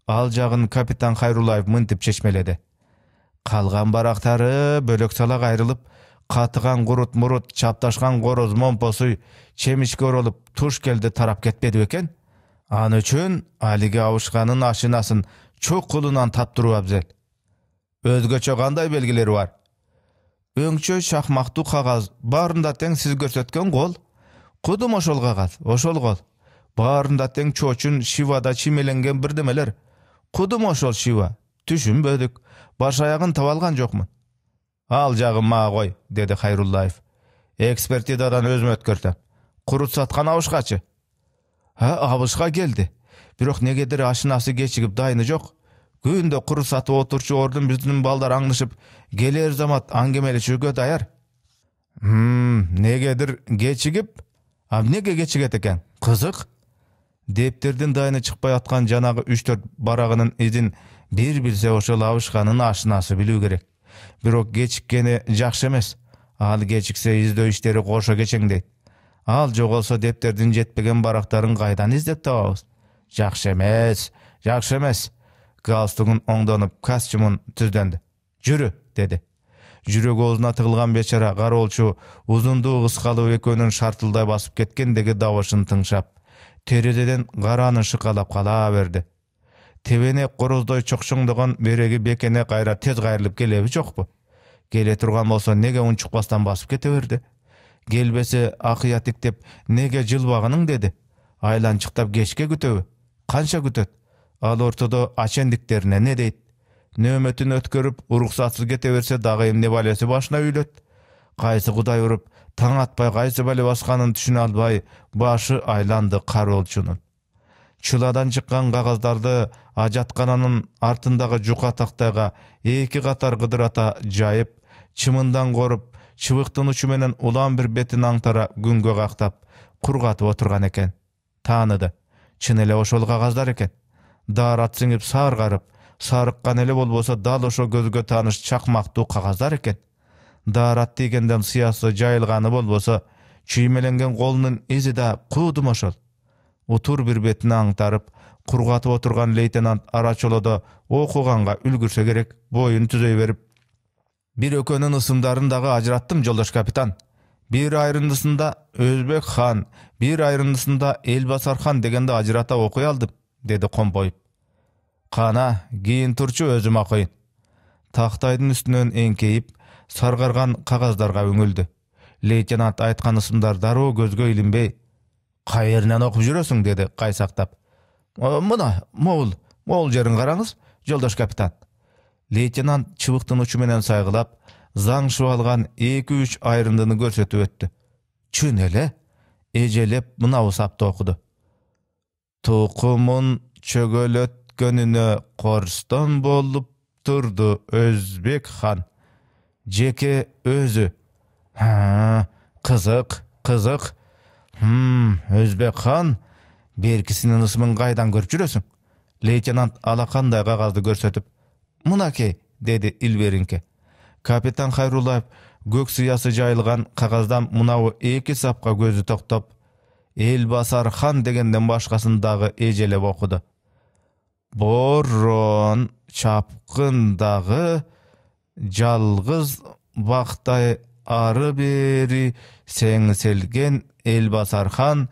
Al jagyn kapitan Hayrulayev mıntip çeşmeledi. Kalgan baraktары bölök salak ayrılıp, katıgan gurut murut, çaptaşkan goroz momposu çemişke olup tuş geldi tarap ketpedi eken. An üçün aligi avuşkanın aşınasın çok kulunan taptırı abzel. Özgöçe kanday belgileri var. Öňçö şahmaktu kagaz, barında teň siz görsötken gol. Kudum oşol kagaz, oşol gol. Barında teň çoçun şivada çimelengen birdemeler. Kudum oşol şiva. Düşünbödük. Baş ayagyn tabalgan jokmun. Al jagyn mağa koy, dedi Hayrullayev. Ekspertizadan özüm ötkürtem. Kurut satkan avuşkaçı. Ha, avuşka geldi. Birok negedir aşınası geçigip dayını jok. Günde kuru satıp oturçu ordun bizim balдар aňlaşyp geler zamat angemeleşүүgö dayar. Negedir geçigip? Nege geçiget eken? Kızık. Depterden dayını çıkpay atkan janagy 3-4 baragynın izin bir bilse oşol avuşkanın aşynasy bilүү gerek. Birok geçikkeni jakşı emes. Al geçikse izlөө işleri koşa geçeň deyt. Al jok bolsa depterden jetpegen baraktaryn gaýdan izdep tababys. Jakşı emes. Galstugun oňdanyp kostyumun tüzdendi. Jürü, dedi. Jürek ozuna tygylgan beçara garolçu uzunduğı kıskalı ekönün şartılday basıp ketkendegi davaşını tıngşap, terezeden garany şıkalap kala berdi. Tebene korozdoy çokşoňdogan beregi bekene gayra tez gaýrylyp gelebi jokpu. Gele turgan bolsa nege unçukbastan basıp kete berdi. Gelbese akıyatik dep nege jılbaganyň dedi. Aylançıktap geçke gütöbü. Kança gütöt? Al ortada açendiklerine ne deyit? Nömetini ötkörüp uruksatsız gete berse dagı emne balesi başına üýlet. Gaýsy Hudaý urup taň atpay gaýsy bale baskanyn düşüne albay başı aylandy karolçunun. Çıladan çıkkan kagazdardy ajatkananın artındagy juka taktayga 2 katar gıdırata jayıp, çymyndan gorup, çybıktın uçu menen ulan bir betin aňtara güngö gaktap, kurgatyp oturgan eken. Tanydy. Çyn ele oşol kagazdar eken. Darat siňip sargaryp, sarıkkan ele bolbosa dal oşo gözgö tanyş çakmaktu kagazdar eken. Darat degenden syýasy jaýylgany bolbosa, çüýmelengen golunun izi da kudum oşol. Otur bir betini aňtaryp, kurgatyp oturgan leytenant araçoloda okuganga ülgürse gerek boyun tüzey berip, bir ökönün ısımdarındağı ajrattım joldaş kapitan. Bir ayrındısında Özbek Han, bir ayrındısında Elbasar Han degende ajrata okuy aldım, dedi kompoyup. Kana, giyin turçu özüm okuyun. Taktaydın üstünden enkeyip, sargargan kagazdarga öňüldi. Leytenant aytkan ısımdar daroo gözgö ilinbey, "Kaýerden okup jürösüň?" dedi gaýsaktap. "Muna, moğul jerin garaňyz, joldaş kapitan." Leytenant çybıktyn uçu menen saýgylap, zaňşyp algan 2-3 aýryndyny görsetip ötdi. Çün ele, ejelep muna sapda okudy. "Tokumun çögöletgenine korston bolup turdu Özbek Han. Jeke özü. Ha, kızık. Özbek Han, berkisinin ısmyn gaýdan görüp jürösüň?" Leytenant alakanday gagazdy görsetip, "Munaki," dedi ilberinke. Kapitan Hayrulayev gök syýasy jaýylgan kagazdan munawy 2 sapka gözü toktop, Elbasar Han degenden başgasyndagy ejelep okudy. "Boron çapkyndagy jalgyz Bagtay ары бери сеңселген Элбасархан,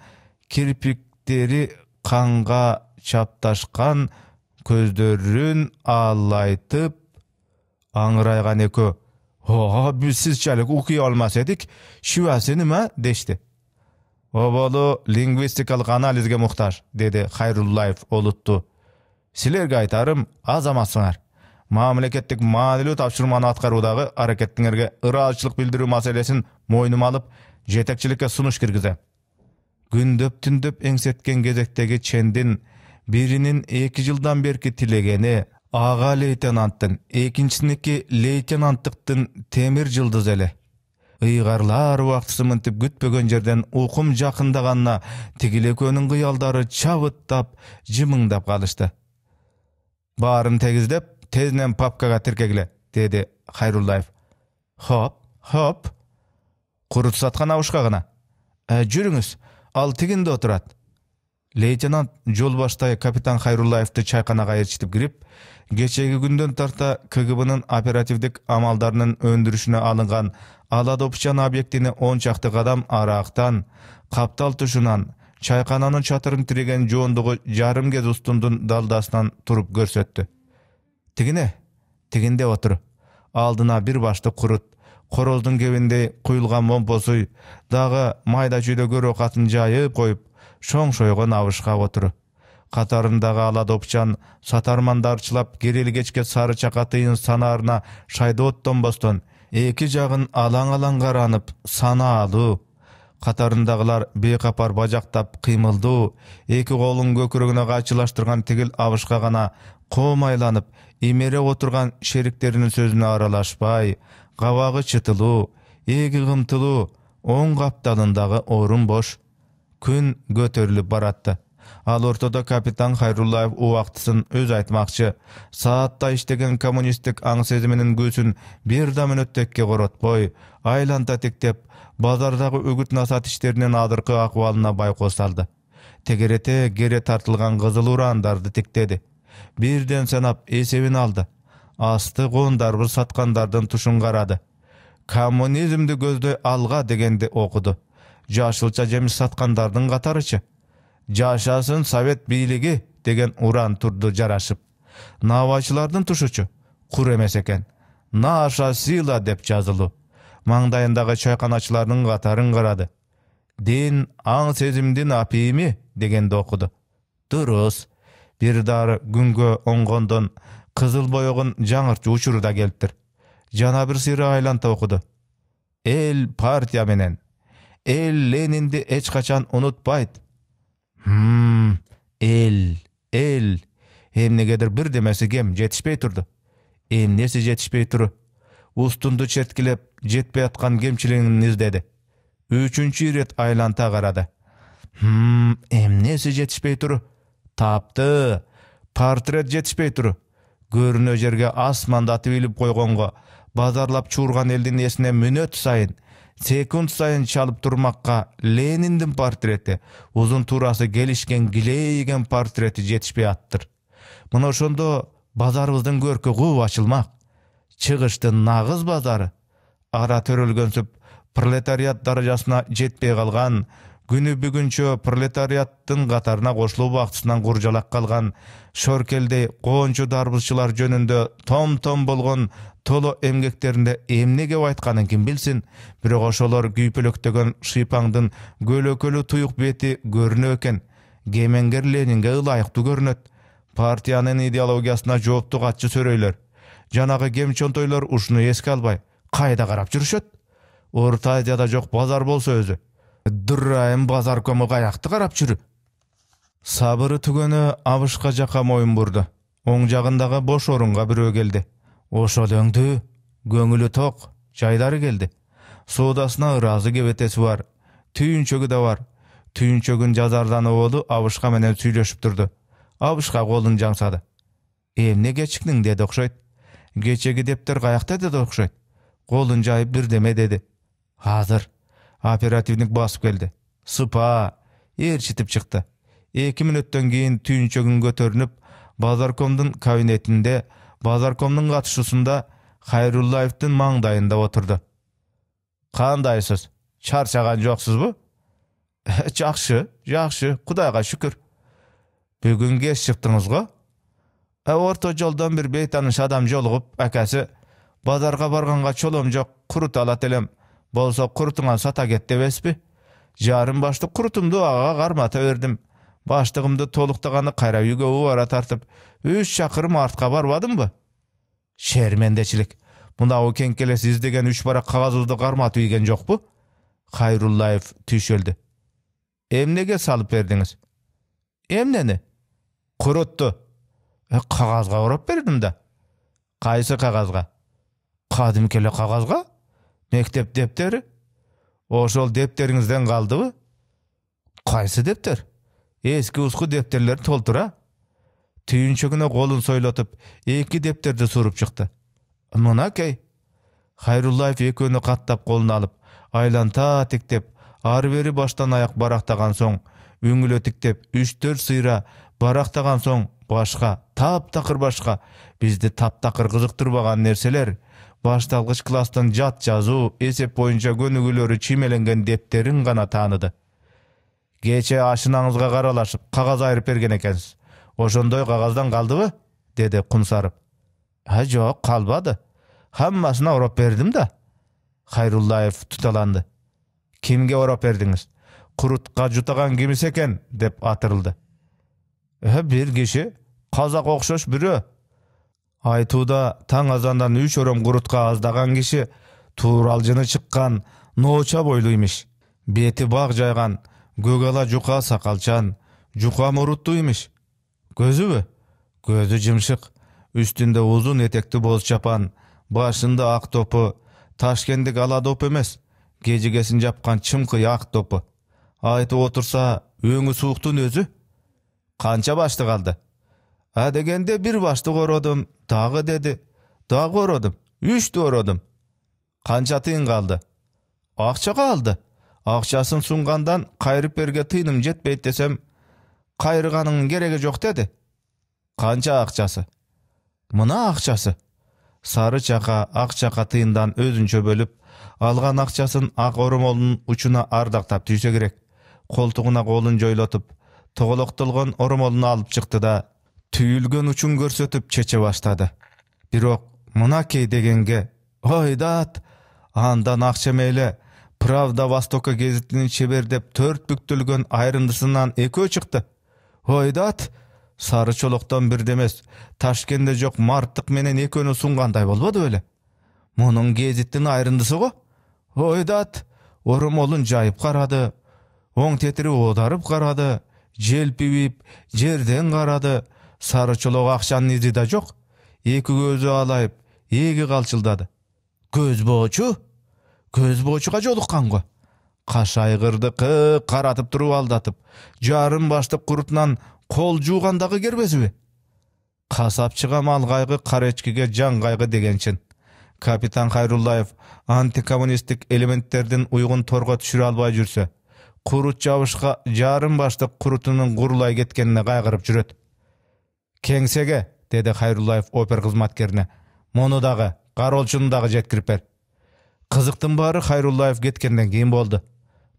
кирпиктери канга чапташкан, көздөрүн алайтып аңырайган экөө. Biz sizçalik okuy olmas edik, şivasi nima deşti. Obolu lingvistikalik analizge muhtaç, dedi Hayrullayev oluttu. Silerge aytarım, az amasyňar. Mamleketlik maadilүү tapşyrmany atkarudagy harekettiňerge ıraçylyk bildirүү maselesin moýnuma alyp, jetekçilikke sunuş kirgizem. Gündöp tündöp eňsetken gezektegi çendin birinin 2 ýyldan berki tilegeni, ağa leytenanttın, ekinçiniki leytenanttıktın temir jıldız ele. Iygarlar wagty mıntip gütpegen jerden ukum jakyndaganna tigilekönün gyýaldary çabyttap, jymyňdap galyşdy. Baryn tegizdep, teznen papkaga tirkegile, dedi Hayrullayev. Hop. Kurut satkan awuşkagyna. Jürüňiz, al tiginde oturat. Leytenant jolbaşday kapitan Hayrullaevdi çaykanaga erçitip girip, geçegi günden tarta KGB'nın operativdik amallarının öndürüşüne alıngan Aladopçan obyektini 10 çaktı adam araqtan, kaptal tuşunan, çaykananın çatırın tiregen joğundugu jarım gez ustundun daldasынан turup görsetdi. Tiginde otur. Aldına bir başlı kurut, korozdun gebinde kuyulgan momposuy, dağı mayda jüde görü katın jayıp koyup, şoň şoýgon awışga oturu. Katarındağı Aladopçan satarmandarçılap gereli geçke sarı çakatıyın sanarına şayda otton boston, eki jagyn alaň garanyp sana alı. Katarındagılar bekapar bajaktap kıymıldı, eki golun gökürügüne gaçylaştırgan tigil awışga gana komaylanyp, imere oturgan şeriklerinin sözüne aralaşpay, gawagy çıtılı, eki gymtylı, oň gapdalyndagy orun boş. Gün götörülüp baratdy. Al ortada kapitan Hayrullayev o wagtysyn öz aýtmakçy, saatda işlegen kommunistik aň seziminin gösün bir da minuttekke gorotboy, aýlanta tektep, bazardagy ögüt nasat işlerinden adyrky akwalyna baýkoz saldy. Tegerete gere tartylgan gyzyl urandardy tektedi. Birden sanap esebini aldı. Asty gondarby satkandardan tuşun garady. Kommunizmdi gözдөй alga degendi okudu. Jaşylça jemiş satkandardyň gatarıçı. Jaşasın Sovet biyligi degen uran turdu jaraşyp. Nawaçylardyň tuşuçu kur emes eken. Naşa sila dep jazyly. Maňdaýyndagy çaýkanaçylaryň gataryn garady. Din aň sezimdin apymy degendi okudu. Durus. Bir dary güngö oňgondan kızıl boýogyn jaňyrçy uçuru da gelipdir. Jana bir siri aýlanta okudu. El partiýa menen. El Lenindi hiç kaçan unutbayt. El. Hemnegedir bir demesi gem jetişpey turdu. Emnesi jetişpey turu. Ustundu çertkilep jetpey atkan gemçiliğini izdedi. 3-nji ret aýlanta garady. Emnesi jetişpey turu. Tapdı. Portret jetişpey turu. Görünö jerge asmanda atyp ilip koygonga, bazarlap çuurgan eldin esine minöt sayın, sekund sayın çalıp durmakka Lenindin portreti, uzun turası gelişken gileygen portreti jetişpey attyr. Muna şondo bazarыбыздын görkü gup açılmak. Çygyştyn nagız bazary. Ara törölgönsüp proletariat darajasına jetpey kalgan, günü bugünçö proletariattın gatarına koşulup wagtysyndan gurjalak kalgan, şörkelde goňçu darbızçılar jönünde tom bolgon tolo emgeklerinde emnege aýtkanyň kim bilsin, birok oşolar güýpelöktegen şypaňdyn gölökölü tuyuk beti görünö eken, gemenger Leninge ılaýykdy görünöt. Partiýanyň ideologiýasyna jogapdy gatçy söreýler. Janagy gemçontoýlar uşunu eski albay, kaýda garap jürüşet. Orta Aziýada jok bazar bolsa özü. Durraýym bazar kömü gaýakdy garap jürü. Sabyry tügeni awışga jaka moýun burdy. Oň jagyndagy boş orunga birөө geldi. Oşo döňdi, göňüli tok, jaýdary geldi. Sodasyna ırazy gebetesi var, tüýünçögi de var. Tüýünçögün jazardan oğlu awışga menen süýleşip durdy. Awışga golun jaňsady. Emne geçikdiň dedi okşaýt. Geçegi depter gaýakda dedi okşaýt. Golun jaýyp bir deme dedi. Hazır. Operativnik basyp geldi. Sıpa, erçitip çykdy. 2 minutdan keyin tüýünçögün götürünüp, Bazarkomdun kabinetinde, Bazarkomdun gatışysynda Hayrullaevdin maňdaýynda oturdy. Kandaysız? Çarçagan joksuzbu? Jakşı, Kudayga şükür. Bugün geç çıktınız-go? Orta joldan bir beytanış adam jolgup, akası bazarga barganga çolom jok, kurut alat elem. Bolsa kurutungan sata get debespi. Jarym başlyk kurutumdu aga garmata berdim. Başlygymdy toluktagany kayra ýüge bara tartyp 3 çakyrym artka barbadymby? Şermendeçilik. Munda o kenkeles izdegen 3 bara kagazdy garmaty ýegen jokpu? Hayrullayew tüşeldi. Emnege salyp berdiňiz? Emneni? Kuruttu. Kagazga urap berdim da. Kaýsy kagazga? Kadimkele kagazga? Mektep depteri? Oşol depteriňizden galdyby? Kaýsy depter? Eski usku depterleri toltura. Tüýünçegine golun soýlatyp, 2 depterdi surup çykdy. Muna key. Hayrullayew eköni kattap goluna alyp, aýlanta tiktep, ary beri baştan ayak baraktagan soň, üňüle tiktep 3-4 syra baraktagan soň, başka, taptakır başka, bizdi taptakır kızıktırbagan nerseler, baştalgıç klastan jat жазуу, esep boyunca gönügülörü çimelengen depterin gana tanıdı. Geçe aşınaňyzga garalaşıp, kagaz aýryp bergen ekensiz. Oşondoy kagazdan galdyby? Dedi kumsarıp. Jok, kalbady. Hammasyna urap berdim da. Hayrullayew tutalandı. Kimge urap berdiňiz? Kurutga jutagan kimis eken, dep atyryldy. Bir kişi, kazak okşoş biri. Aytuda taň azandan 3 orom kurutga azdagan kişi, tuğralcını çıkkan, noça boyluymuş. Beti bağ jaygan, gögala juka sakalçan, juka muruttuymuş. Gözü mü? Gözü jymşyk, üstünde uzun etekli boz çapan, başında ak topu, Taşkendik ala topu emes, gecigesin japkan çymky ak topu. Ayty otursa, öňü suuktun özü. Kança başty kaldı? Degende bir başty gorodum, dağı dedi. Dağı gorodum, 3 gorodum. Kança tıyın kaldı? Akça kaldı. Akçasın sungandan kayryp berge tıynym jetbeyt desem, kayrıganın geregi jok dedi. Kança akçası? Mına akçası. Sarı çaka, ak çaka tıyından özünçö bölüp, algan akçasın ak oromolunun uçuna ardaktap tüyse gerek. Koltuğuna kolun joylatıp, toğoloktolgon oromolunu alıp çıktı da, tüyülgön uçun görsötüp çeçe başladı. Birok, mına key degenge, oydat, andan akça meyle, Pravda Vostoka gezetinin çeberdep 4 büktülgön ayrındısından ekö çıktı. Oydat, sarı çoloktan bir demes, Taşkende jok marttık menen ekönü sunganday bolbady öyle. Munun gezetinin ayrındısı go? Oydat, oromolun jayıp karady, oň tetiri odarıp karady, jelpibip, jerden karady, sarı çolok akşanın izi da jok. Eki gözü alayıp, egi kalçıldady. Göz boçu? Göz boçuga jolukkango. Kaş aygırdy, karatıp turup aldatıp, jarym başlyk kurutnan kol juğandagy gerbesibi? Kasapçıga mal gaýgy, kareçkiге jan gaýgy degençin. Kapitan Hayrullayew antikommunistik elementlerden uygun torga düşüre albay jürse, kurut jabışga jarym başlyk kurutunun gurulay ketkenine gaýgyryp jüret. Kengsege, dedi Hayrullayew oper hyzmatkerine, monu dagy, garolçunu dagy jetkirip ber. Kızıktın bari Hayrullayew getkenden keyin boldu.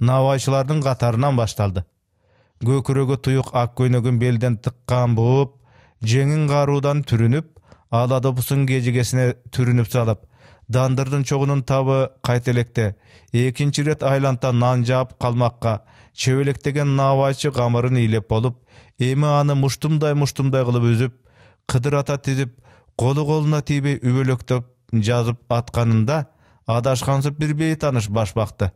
Nawaýçylardyň katarынан baştaldy. Gökürögü tuyuk ak köynegin belden tıkkan boğup, jeňin garudan türünüp, aladopusun gecigesine türünüp salıp, dandırdın çoğunun tabı kaytelekte, ekinci ret aylanta nan jaap kalmakka, çevelектegen nawaýçy gamyryn iýlep bolup, emi anı muştumday kılıp üzüp, kıdır ata tizip, goluna tibi übölöktep жазıp atkanında, adaşkansıp bir beyi tanış başbaktı.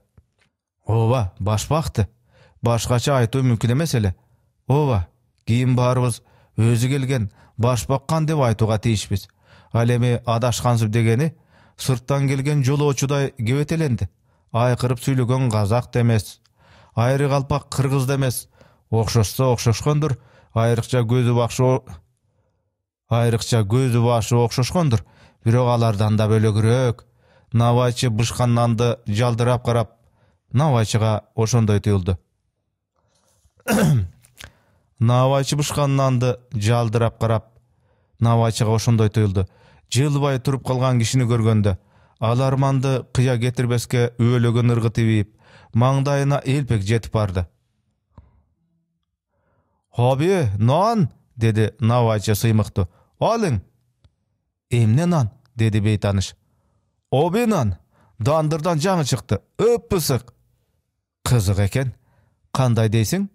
Ova, başbaktı. Başkaça aytуу mümkün emes ele. Ova, giyin barыбыз özü gelgen, başbakkan dep aytuga tiýişbiz. Al emi adaşkansıp degeni, sırttan gelgen joloçuday gebetelendi. Aykırıp süйлegen kazak demes, ayrı kalpak kırgız demes. Okşoşsa okşoşkondur, ayrıkça gözü başı okşoşkondur. Birok alardan da bölögürök. Nawaýçy bışkanlandı, jaldırap karap, nawaýçyga oşondoy tuyuldu. Nawaýçy bışkanlandı, jaldırap karap, nawaýçyga oşondoy tuyuldu. Jylbay turup kalgan kişini görgönde, Al armandy kıya getirbeske öölөгөн ırgıty bip, maňdaýyna elpek jetip bardy. "Hobi, nan!" dedi nawaçy syymykdy. "Alyň." "Emne nan?" dedi beýtanyş. "Obi nan, dandyrdan jaňy çykdy, öppüsik." "Kyzyk eken. Kanday deýsiň?"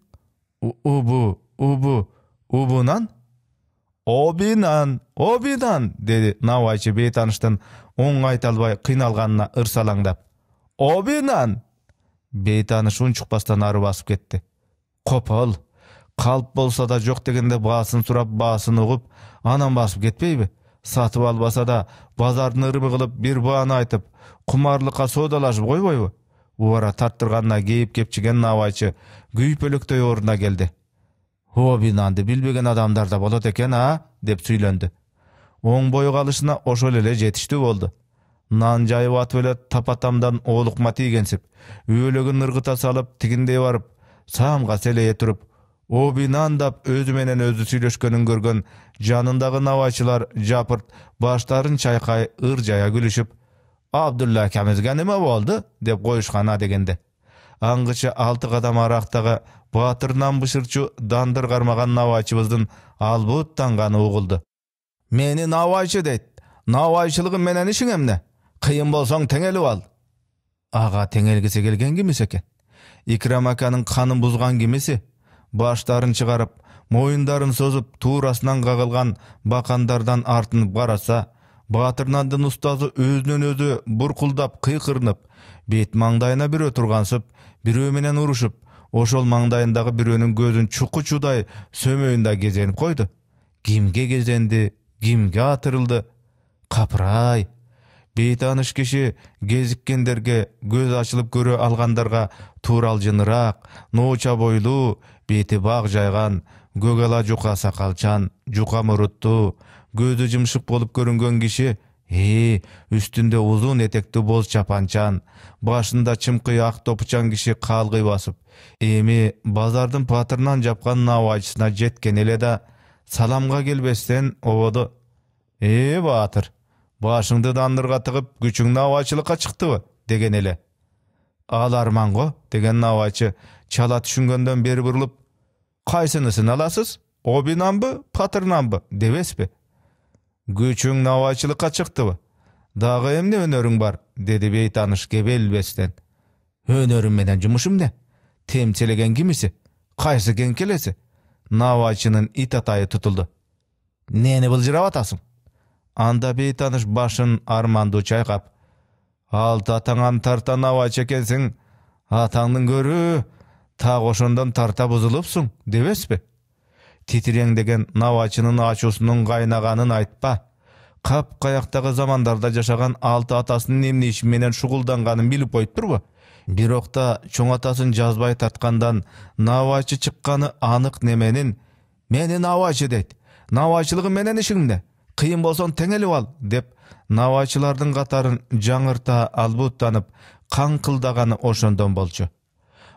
Ubu nan?" Obi nan, dedi nawaçy beýtanyşdan oň aýtalbay kynalganyna ırsalaňdap. "Obi nan!" Beýtanyş unçukbastan ary basyp ketdi. "Kopal, kalp bolsa da jok degende basyn surap basyn ugup, anan basyp ketpeýbi? Satyp albasa da bazardan ırmy kılıp bir baany aýtyp, kumarlykka sodalaşyp goýboýby?" Uwara tarttyrganna geyip kepçigen nawaçy güýpelekdeý oruna geldi. "Hobi nandy bilbegen adamlar da bolat eken ha?" dep süýlendi. Oň boýu galyşyna oşol ele jetişdi boldy. Nan jaýyp atyp ele tapatamdan oğlukma tiýgensip, öölөгün ırgıta salyp tigindey barıp, samga seleýe turup, "Obi nan" dap özü menen özü süýleşgeniň görgen janyndagy nawaçylar japyrt başlaryn çaýkay yrjaýa gülüşüp, "Abdulla akamyzga nime boldy?" dep goýuşgana degende. Aňgyça 6 gadam arakdagy Batyrdan bışyrçy dandyr garmagan nawaçybyzdyn albuttan gany uguldy. "Meni nawaçy deyt. Nawaçylygym menen işiň emne? Kıyın bolsaň teňelip al." Aga teňelgisi gelgen kimisi eken? Ikram akanyň kanyn buzgan kimisi? Başlaryn çygaryp, moýundaryn sozup tuurasyndan gagylgan bakandardan artynyp garasa, Batyrnandyn ustazy özünden özü burkuldap kıykırnyp, bet maňdaýyna bir oturgansyp, birөө menen uruşup, oşol maňdaýyndagy biröөнүň gözün çuku çuday sömöýünde gezenip koydu. Kimge gezendi, kimge atyryldy? Kapray. Beýtanyş kişi gezikkenderge, göz açılıp görü algandarga tuuraljynyrak, noça boýlu, beti bag jaýgan, gögala juka sakalçan, juka muruttu, gözü jymşyk bolup görüngen kişi, üstünde uzun etekli boz çapançan, başında çymky ak topuçan kişi kalgy basyp, emi bazardyn patyrынан japkan nawaçysyna jetken ele da salamga gelbesden obodu. Batyr, başyňdy dandyrga tygyp güçüň nawaçylykka çykdyby?" degen ele. "Al armango" degen nawaçy çala düşüngenden beri burulyp, "Kaýsynysyny alasyz? Obinanby, patyrnanby?" debespi? "Güçüň nawaçylykka çykdyby? Dagy emne öneriň bar?" dedi beýtanyş gebelbesden. "Önerim menen jumuşym ne? Temçelegen kimisi? Kaýsy gen kelesi?" Nawaçynyň it ataýy tutuldy. "Neni byljyrap atasyň?" Anda beýtanyş başyn armandy çaýkap, "Alt ataňan tarta nawaçy ekensiň, ataňdyň görü, ta goşondan tarta buzulypsyň" debespi? Titireň degen nawaçynyň açusynyň gaýnaganyn aýtpa. Kap kayakdagy zamandarda jaşagan 6 atasynyň emne işi menen şuguldanganyn bilip goýupdurby? Birokta çoň atasyn jazbay tartkandan nawaçy çykkany anyk nemenin, "Meni nawaçy deyt. Nawaçylygym menen işiňde. Kıyın bolsaň teňelip al" dep nawaçylardyň gataryn jaňyrta albuttanyp kaňkyldagany oşondan bolçu.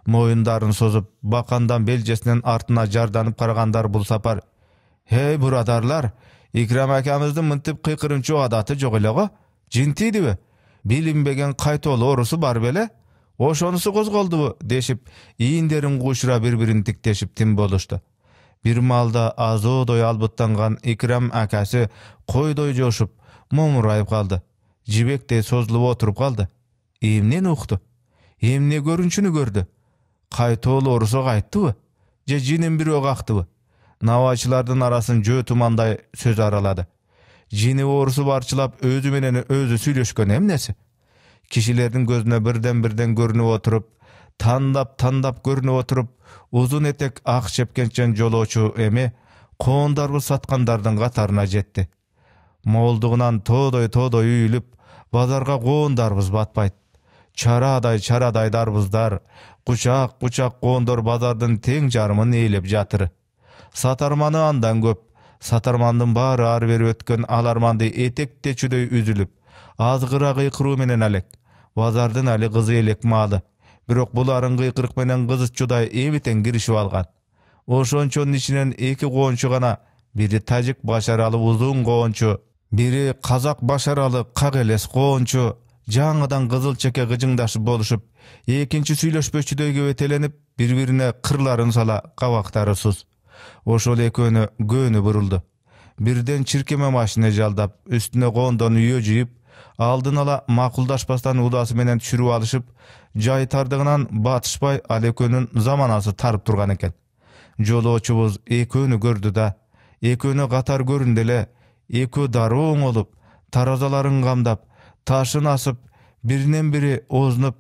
Moýundaryn sozup bakandan beljesinden artyna jardanyp karagandar bul sapar, "Hey buradarlar, Ikram akamyzdyn mıntip kıykırınçy adaty jok ele-go? Jintidibi? Bilinbegen kaýtolu orusy bar bele? Oşonusy gozgolduby?" deşip, iýinderin guşura bir-birini tikteşip tim boluşdy. Bir malda azodoy albuttangan Ikram akasy koýdoy joşup, momuraýyp kaldy. Jibekde sozulup oturup kaldy. Emnen ukdy? Emne görünçüni gördü? Kaýtolu orusa gaýtdyby? Je jinin biri gakdyby? Nawaçylardyň arasyn jö tumanday söz aralady. Jini orusu barçylap özü menen özü süýleşgen emnesi? Kişilerden gözüne birden görünüp oturup, tandap görünüp oturup, uzun etek ak çepkençen joloçu emi koondarby satkandardyň gatarına jetdi. Moldugunan todoy üýülüp, bazarga koondarbyz batpaýt. Çaraday darbyzdar, kuçak koondor bazardyň teň jarymyny eýlep jatyr. Satarmany andan köp, satarmandyň bary ar berip ötken alarmandy etekde çüdöy üzülüp, azgyra gıykıry menen alek. Bazardan ali kızı elek malı. Birok buların gıykırık menen kızı çuday eviten girişip algan. Oşonçonun içinen iki goğunçu gana, biri tajik başaralı uzun goğunçu, biri kazak başaralı kageles goğunçu, жаңыдан кызыл чеке гыжыңдашып болушуп, экинчи сүйлөшпөчүдөйгө бетеленип, бири-бирине кырларын сала кабактары сус. Ошол экөөнү көөнү бурулду. Бирден чиркеме машина жалдап, үстүнө кондон үйө жыйып, алдын ала макулдашпастан удасы менен түшүрүп алышып, жай тардыгынан батышпай ал экөөнүн заманасы тарып турган экен. Жолоочубуз экөөнү көрдү да, экөөнү катар көрүндү эле, экөө дароо оңолуп, таразаларын камдап, ташын асып, биринен бири оозунуп: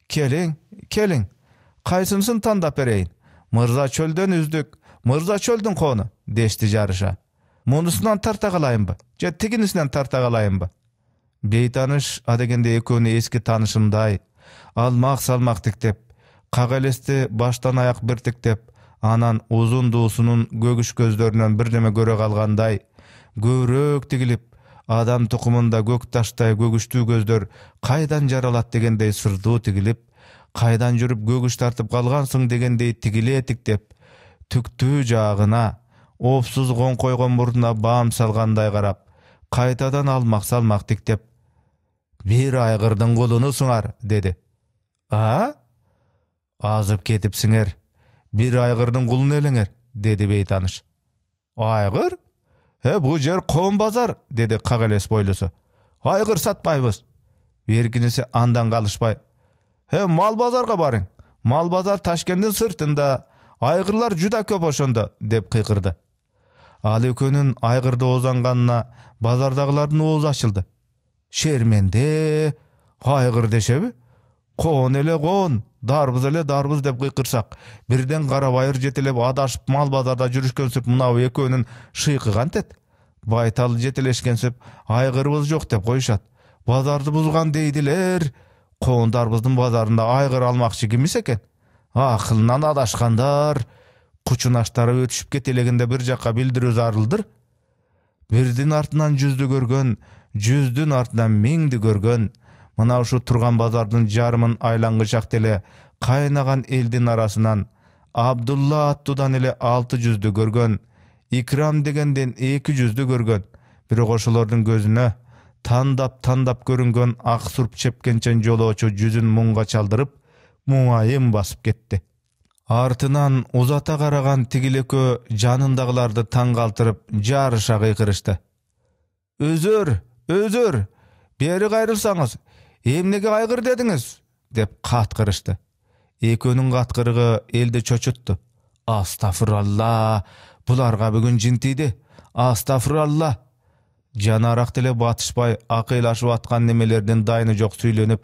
"Келиң, келиң, кайсынысын тандап берейин? Мырза чөлдөн үздүк, мырза чөлдүн коону" дешти жарыша. "Мунусунан тарта калайынбы, же тигинисинен тарта калайынбы?" Бейтаныш адегенде экөөнү эски таанышымдай, алмак салмак тиктеп, кага элести баштан аяк бир тиктеп, анан узун дуусунун көгүш көздөрүнөн бирдеме көрө калгандай, көбүрөөк тигилип, адам тукумунда көк таштай көгүштүү көздөр кайдан жаралат дегендей сырдуу тигилип, кайдан жүрүп көгүш тартып калгансың дегендей тигиле тиктеп, түктүү жаагына, оопсуз коңкойгон мурдуна баам салгандай карап, кайтадан алмак салмак тиктеп: "Бир айгырдын кулунусуңар" деди. "А? Азып кетипсиңер. Бир айгырдын кулуну элеңер" деди бейтаныш. "Айгыр? Бул жер ком базар" деди кага элес бойлусу. "Айгыр сатпайбыз." Беркинеси андан калышпай: "Мал базарга барың. Мал базар Ташкенттин сыртында, айгырлар жуда көп ошондо" деп кыйкырды. Ал экөөнүн айгырды оозанганына базардагылардын оозу ачылды. "Шерменде, айгыр дешеби? Коон эле коон, дарбыз эле дарбыз" деп кыйкырсак, бирден кара байыр жетелеп адашып мал базарда жүрүшкөнсүп мынау экөөнүн шыйкы кантет? Байтал жетелешкенсип, айгырыбыз жок деп коюшат. Базарды бузган дейдилер. Коон дарбыздын базарында айгыр алмакчы кимис экен? Акылынан адашкандар. Кучунаштары өтүшүп кетелегенде бир жакка билдирүү зарылдыр. Бирдин артынан жүздү көргөн, жүздүн артынан миңди көргөн, мына ушу турган базардын жарымын айлангычак эле кайнаган элдин арасынан Абдулла аттуудан эле 600 көргөн, Икрам дегенден 200 көргөн, бирок ошолордун көзүнө тандап көрүнгөн ак сурп чепкенчен жолоочу жүзүн муңга чалдырып, муңайым басып кетти. Артынан узата караган тигилекөө жанындагыларды таң калтырып, жарыша кыйкырышты: "Өзөр, өзөр, бери кайрылсаңыз, эмнеге айгыр дедиңиз?" деп каткырышты. Экөөнүн каткырыгы элди чочутту. "Астафыралла, буларга бүгүн жин тийди. Астафыралла." Жанарак деле батышпай акыйлашып аткан немелердин дайыны жок сүйлөнүп,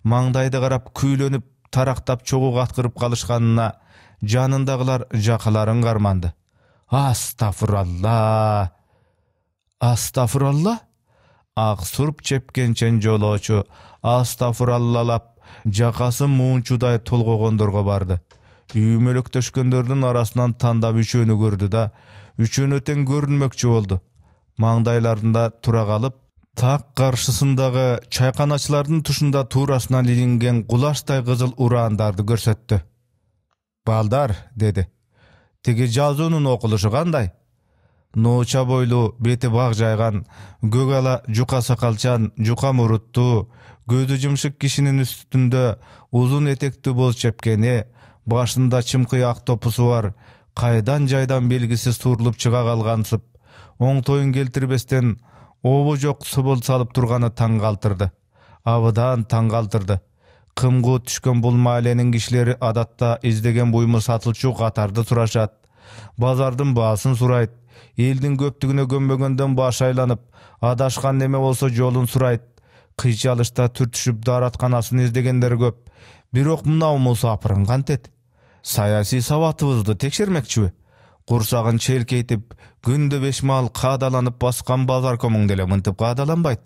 маңдайды карап күйлөнүп, тарактап чогуу каткырып калышканына жанындагылар жакаларын карманды. "Астафыралла, астафыралла?" Ак сурп чепкенчен жолоочу астафыраллалап, жакасы муунчудай толгогондорго барды. Үймөлөктөшкөндөрдүн арасынан тандап үчөөнү көрдү да, үчөөнү тең көрүнмөкчү болду. Маңдайларында тура калып, так каршысындагы чайканачылардын тушунда туурасынан илинген кулаштай кызыл ураандарды көрсөттү. "Балдар" деди. "Тиги жазуунун окулушу кандай?" Нооча бойлуу, бети баг жайган, көк ала жука сакалчан, жука муруттуу, көзү жымшык кишинин үстүндө узун этектүү боз чепкени, башында чымкый ак топусу бар, кайдан жайдан белгисиз турулуп чыга калгансып, оңтоюн келтирбестен обу жок сыбыл салып турганы таң калтырды. Абыдан таң калтырды. Кымгуу түшкөн бул мааленин кишилери адатта издеген буйму сатылчу катарды сурашат, базардын баасын сурайт, элдин көптүгүнө көнбөгөндөн баш айланып, адашкан неме болсо жолун сурайт, кыйчалышта түртүшүп дааратканасын издегендер көп. Бирок мынау мусапырын кантет? Саясий сабатыбызды текшермекчиби? Курсагын челкейтип, күндө 5 маал каадаланып баскан базар комуң деле мынтип каадаланбайт.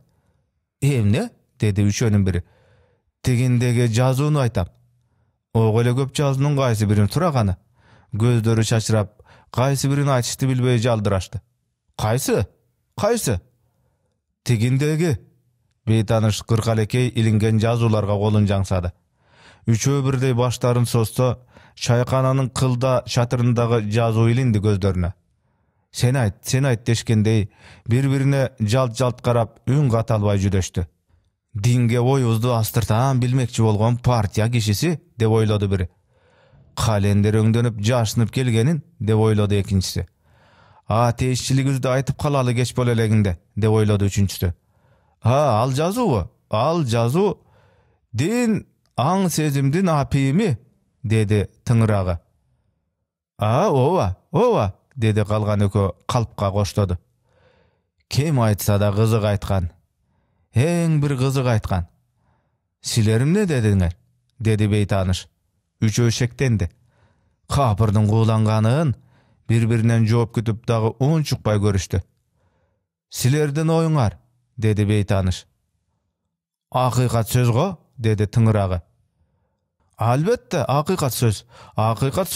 "Эмне?" деди үчөөнүн бири. "Тигиндеги жазууну айтам." "Ого эле көп жазуунун кайсы бирин сураганы?" Көздөрү чачырап, кайсы бирин айтышты билбей жалдырашты. "Кайсы? Кайсы?" "Тигиндеги." Бейтаныш кыркалекей илинген жазууларга колун жаңсады. Үчөө бирдей баштарын состо, чайкананын кылда чатырындагы жазуу илинди көздөрүнө. Сен айт" дешкендей, бири-бирине жалт-жалт карап, үн ката албай жүдөштү. Dinge oyuzdu astırtan bilmekçi bolgon partiya kişisi dep oylady biri. Kalender öňdenip jaşynyp gelgenin dep oylady ekinçisi. Ateşçiligizdi aytyp kalaly geç boleleginde dep oylady üçünçüsü. Al jazu. Din aň sezimdin apymy dedi tıngıragy. Owa dedi kalgan ökö kalpka koştady. Kim aýtsa da gyzyk aýtgan. Eň bir gyzyk aýtgan. Silerim ne dediňer? Dedi beytanış. Üçөө şektendi. Kapırdyň gulanganyn bir-birinden жооп kütüp dagı unçukpay görüşdü. Silerden oýuňar, dedi beytanış. Hakykat söz go, dedi tıngıragy. Albatta, hakykat söz. Hakykat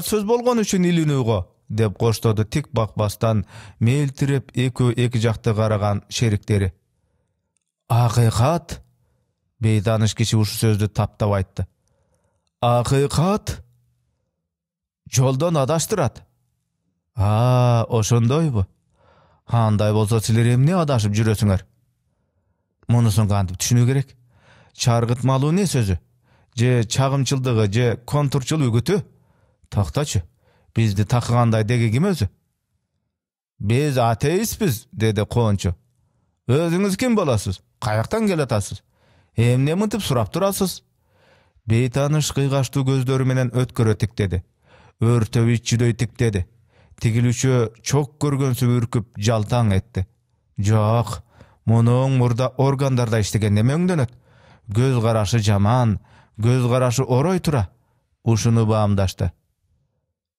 söz bolgon üçin ilinýgo, dep goştady tik bakbastan meltirep iki jakty garagan şerikleri. Hakykat? Beytanış kişi uşu sözdü taptap aýtdy. Hakykat? Joldan adaştyrat. Oşondoýby? Handay bolsa siler emne adaşyp jüresiňer? Munusun kantyp düşünүү gerek. Çargıtmalı ne sözü? Je çagımçıldygy, je konturçul ügütü? Taktaçı. Bizdi takıganday dege kim özü? Biz ateistpiz, dedi konçu. Özüňiz kim bolasız? Kaýaktan geletasız? Emne mıntıp surap turasız? Beytanış kıygaçtı gözleri menen ötkörötik dedi. Örtöp iççüdöy dedi. Tigilüçü çok görgönsü ürküp jaltaň etdi. Jok, munuň murda organdarda işlegen neme öňden göz garaşı jaman, göz garaşı oroy tura. Uşunu bağımdaştı.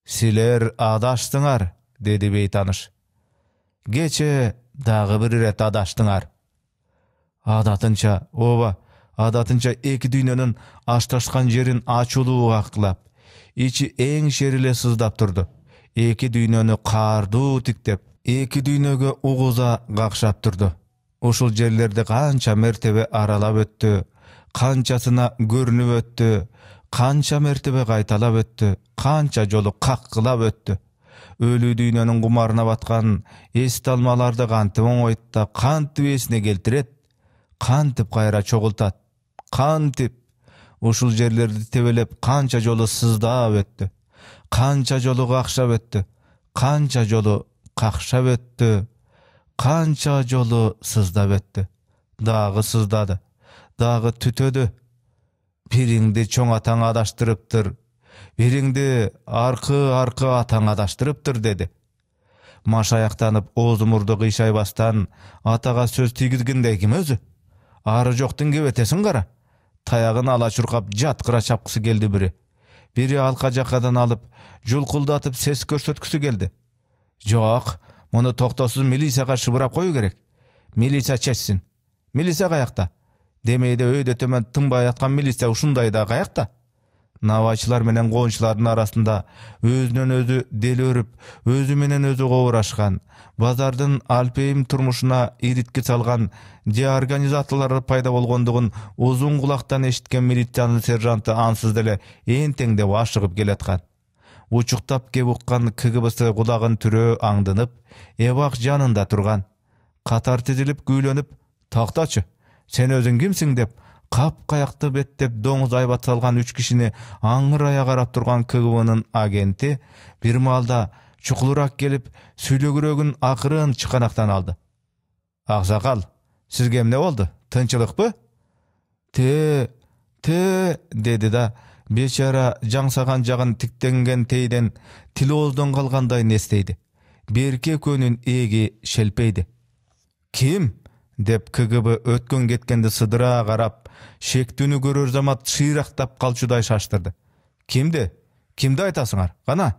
Siler adaşdyňar, dedi beytanış. Geçe dagı bir ret adaşdyňar. Adatınça eki dünýanyň aştaşkan jerin açulugy aklap, içi eň şerile syzdap turdu. Eki dünýany kardu tiktep, eki dünýäge uguza gakşap turdu. Uşul jerlerde kança mertebe aralap öttü, kançasyna görünüp öttü, kança mertebe gaýtalap öttü, kança jolu kakkılap öttü. Ölü dünýäniň gumaryna batgan estalmalarda kantyp oňoýtda kantyp esine geltiret, kantyp gaýra çogultat, kantyp uşul jerlerdi tebelep kança jolu syzdap öttü, kança jolu gakşap öttü, kança jolu kakşap öttü, kança jolu syzdap öttü. Dagı syzdady, dagı tütödü. Biriňdi çoň ataň adaşdyrypdyr, biriňdi arky ataň adaşdyrypdyr, dedi. Maşayaktanyp ozumurdy gıýşay bastan ataga söz tigizgindey kim özü? Ary jokdun gebetesiň gara. Tayagyny ala çurkap jatkıra çapkysy geldi biri. Biri alka jakadan alıp julkuldatyp ses görsetküsü geldi. Jok, muny toktosuz milisiýaga şıbırap koyu gerek. Milisiýa çetsin. Milisiýa gaýakda? Demeýde öýde tömen tınbay atkan milisiýa uşunday da gaýakda? Nawaçylar menen goňçylaryň arasynda özünden özü deli örüp, özü menen özü gowuraşgan, bazardyn alpeyim turmuşuna iritki salgan je organizatorlar paýda bolgondugun uzun kulaktan eşitken milisiýanyň serjanty ansyz dele enteňde aşygyp geletgan. Uçuktap kep ukkan KGB'si kulagyn türö aňdanyp, ebak janynda turgan. Katar tizilip güýlenip, "Taktaçy, sen özüň kimsiň?" dep kap-kayakta bettep doňuz aýbat salgan 3 kişini aňyraya garap turgan KGB'nyň agenti bir malda çukulurak gelip süýlegürögün akyryn çıkanaktan aldy. "Aksakal, sizge emne boldy? Tynçylykpy?" Te dedi da beçara jaňsagan jagyn tiktengen teýden tilozdan kalganday nesteydi. Berke könün egi şelpeydi. "Kim?" dep KGB ötken getkendi sıdıra garap, şektünü görür zamat şyraktap kalçuday şaştırdı. "Kimdi? Kimdi aytasyňar? Gana?"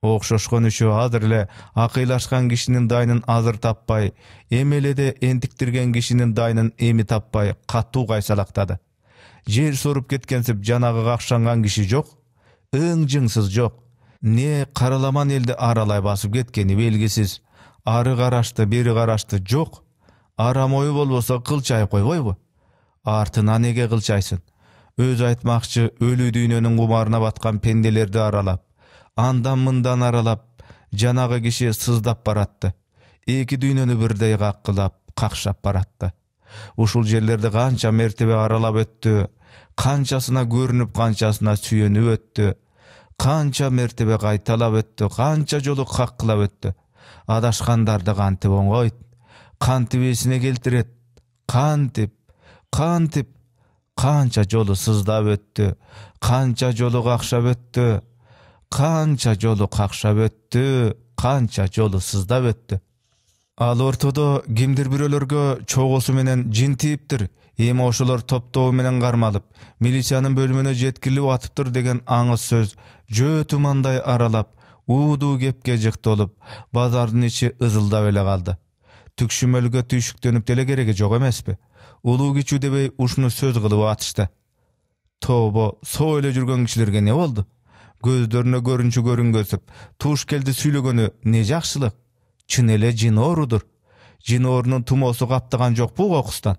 Okşoşgon üçü hazır ile akıylaşkan kişinin daýnyn azır tappay, emelede entiktirgen kişinin daýnyn emi tappay kattu gaýsalaktady. Jer sorup ketkensip janagı kakşangan kişi jok, ıň-jyňsyz jok. Ne karalaman elde aralay basıp ketkeni belgisiz. Arı garaştı, beri garaştı jok. Aramoyu bolbosa kılçay koyboybu. Artına nege kılçaysın? Öz aytmakçı ölü dünýäniň gumaryna batkan pendelerdi aralap, andan mından aralap, janagı kişi sızdap baratty. Eki dünýäni birdey gakkılap, kakşap baratty. Uşul жерlerdi kança mertebe aralap öttü, kançasına görünüp kançasına süýenip öttü, kança mertebe gaýtalap öttü, kança jolu kakkılap öttü. Adaşkandardy kantyp oňgoýt, kantyp esine geltiret, kantyp, kança jolu syzdap öttü, kança jolu kakşap öttü, kança jolu kakşap öttü, kança jolu syzdap öttü. Al ortada kimdir birölerge çoğusu menen jin tiyipdir. Emi oşular toptoğu menen garmalyp, milisiýanyň bölümüne jetkilip atypdyr degen aňyz söz jö tumanday aralap, uudu gepge jykdy olup, bazardyň içi ızıldap ele galdy. Tükşümelge tüýşükdenip dele geregi jok emespi? Uluu kiçүү debey uşunu söz kılıp atışdy. Toba, so ele jürgen kişilerge ne boldu? Gözlerine görünçü görüngösüp, tuş geldi süýlegeni ne jakşylyk? Çyn ele jin orudur. Jin orunun tumosu kaptagan jok bu kokustan.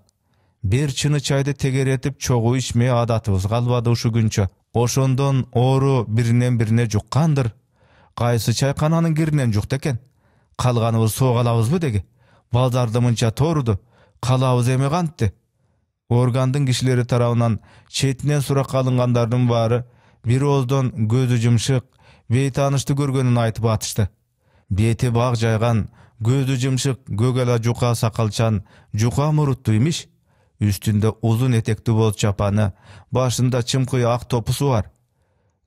Bir çını çayda teger etip çoğu içmeye adatыбыз kalbady uşu günçe. Oşondan oru birinden birine jukkandır. Gaýsy çaykananyň girinden jukda eken. Kalganybız soğalabızbı degi. Bazarda mınça torudu. Kalabız eme gantdy. Organdyň kişileri tarabынан çetinden surak alıngandardyň bary bir ozdan gözü jymşyk, beýtanışdy görgenini aýtyp atışdy. Beti bağ jaygan, gözü jymşyk, gögela juka sakalçan, juka muruttu imiş. Üstünde uzun etekli boz çapany, başında çymkyy ak topusu var.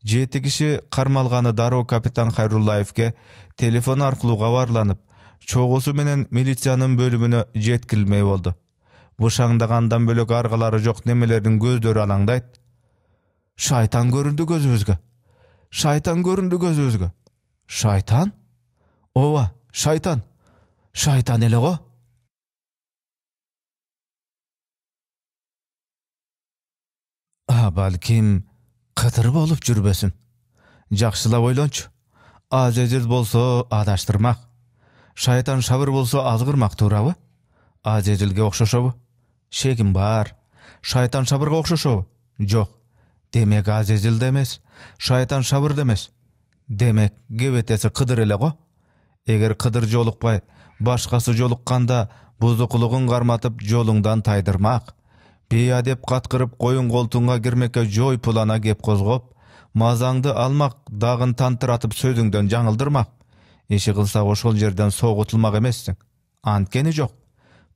7 kişi karmalgany daroo kapitan Hayrullaevke telefon arkulu gabarlanyp, çoğusu menen milisiýanyň bölümüne jetkilmey boldu. Bu şaňdagandan bölek argalary jok nemelerden gözleri alaňdaýt. Şaytan göründü gözübüzge. Şaytan göründü gözübüzge. Şaytan? Ova, şaytan. Şaytan ele go. Balkim Kıtır bolup jürbesin. Jakşylap oýlançy. Azeziz bolsa adaştyrmak. Şaytan şabır bolsa azgyrmak turaby? Azezilge okşaşaby? Şekim bar. Şaytan şabırga okşaşaby? Jok. Demek azezil demes. Şaytan şabır demes. Demek gebetesi Kıdır ele go. Eger Kıdır jolukpay, başkası jolukkanda buzukulugun garmatyp joluňdan taýdyrmak. Beýadep gatkyrıp goýun goltuňa girmekке joý plana gep kozgop, mazaňdy almak, dagyn tantyratyp sözüňden jaňyldyrmak. Eşi kılsa oşol jerden soğutulmak emessin. Antkeni jok.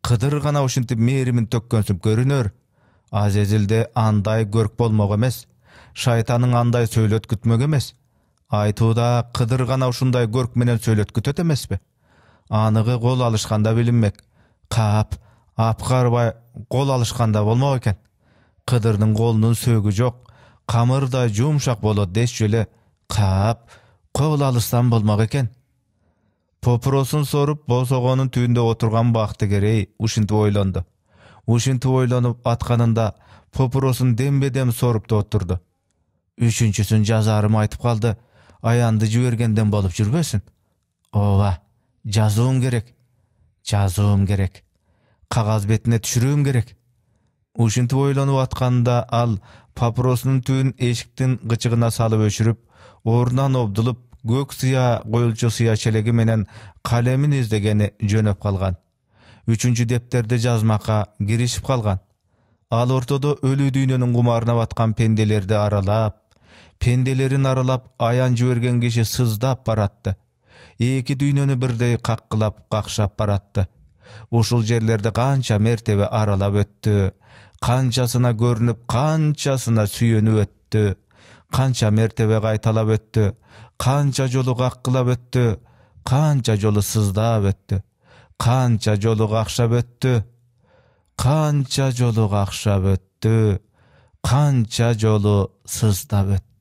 Kıdır gana uşinti merimin tökkönsüp görünör. Azezilde anday görk bolmok emes. Şaytanyň anday söýletkütmek emes. Aytuda Kıdır gana uşunday görk menen söýletkütet emespi? Anygy gol alışkanda bilinmek. Kap, apgar gol alışkanda bolmak eken. Kıdırdyň golunun söýgü jok. Kamyrda jumşak bolot desjele. Kap, gol alışsan bolmak eken. Poprosun sorup bosogonun tüýünde oturgan bakty gerey uşinti oýlandy. Uşinti oýlanyp atkanynda Poprosun dembedem sorup da oturdu. Üçüncüsün jazarym aýtyp kaldy. Ayandy jibergenden bolup jürbesin. Ova, jazuum gerek. Kagaz betine düşürüm gerek. Uşinti oýlanyp atkanda al paprosunun tüýün eşikden gıçygına salyp öçürüp, orundan obdulup gök syýa goýulçy syýa çelegi menen kalemin izlegeni jönöp kalgan. Üçüncü depterde jazmaka girişip kalgan. Al ortada ölü dünýäniň gumaryna batkan pendelerdi pendelerin aralap ayan jibergen kişi syzdap baratdy. Eki dünýäni birdey kakkılap kakşap baratdy. Uşul jerlerde kança mertebe aralap öttü, kançasına görünüp kançasına süýenip öttü, kança mertebe gaýtalap öttü, kança jolu kakkılap öttü, kança jolu syzdap öttü, kança jolu kakşap öttü, kança jolu kakşap öttü, kança jolu syzdap öttü.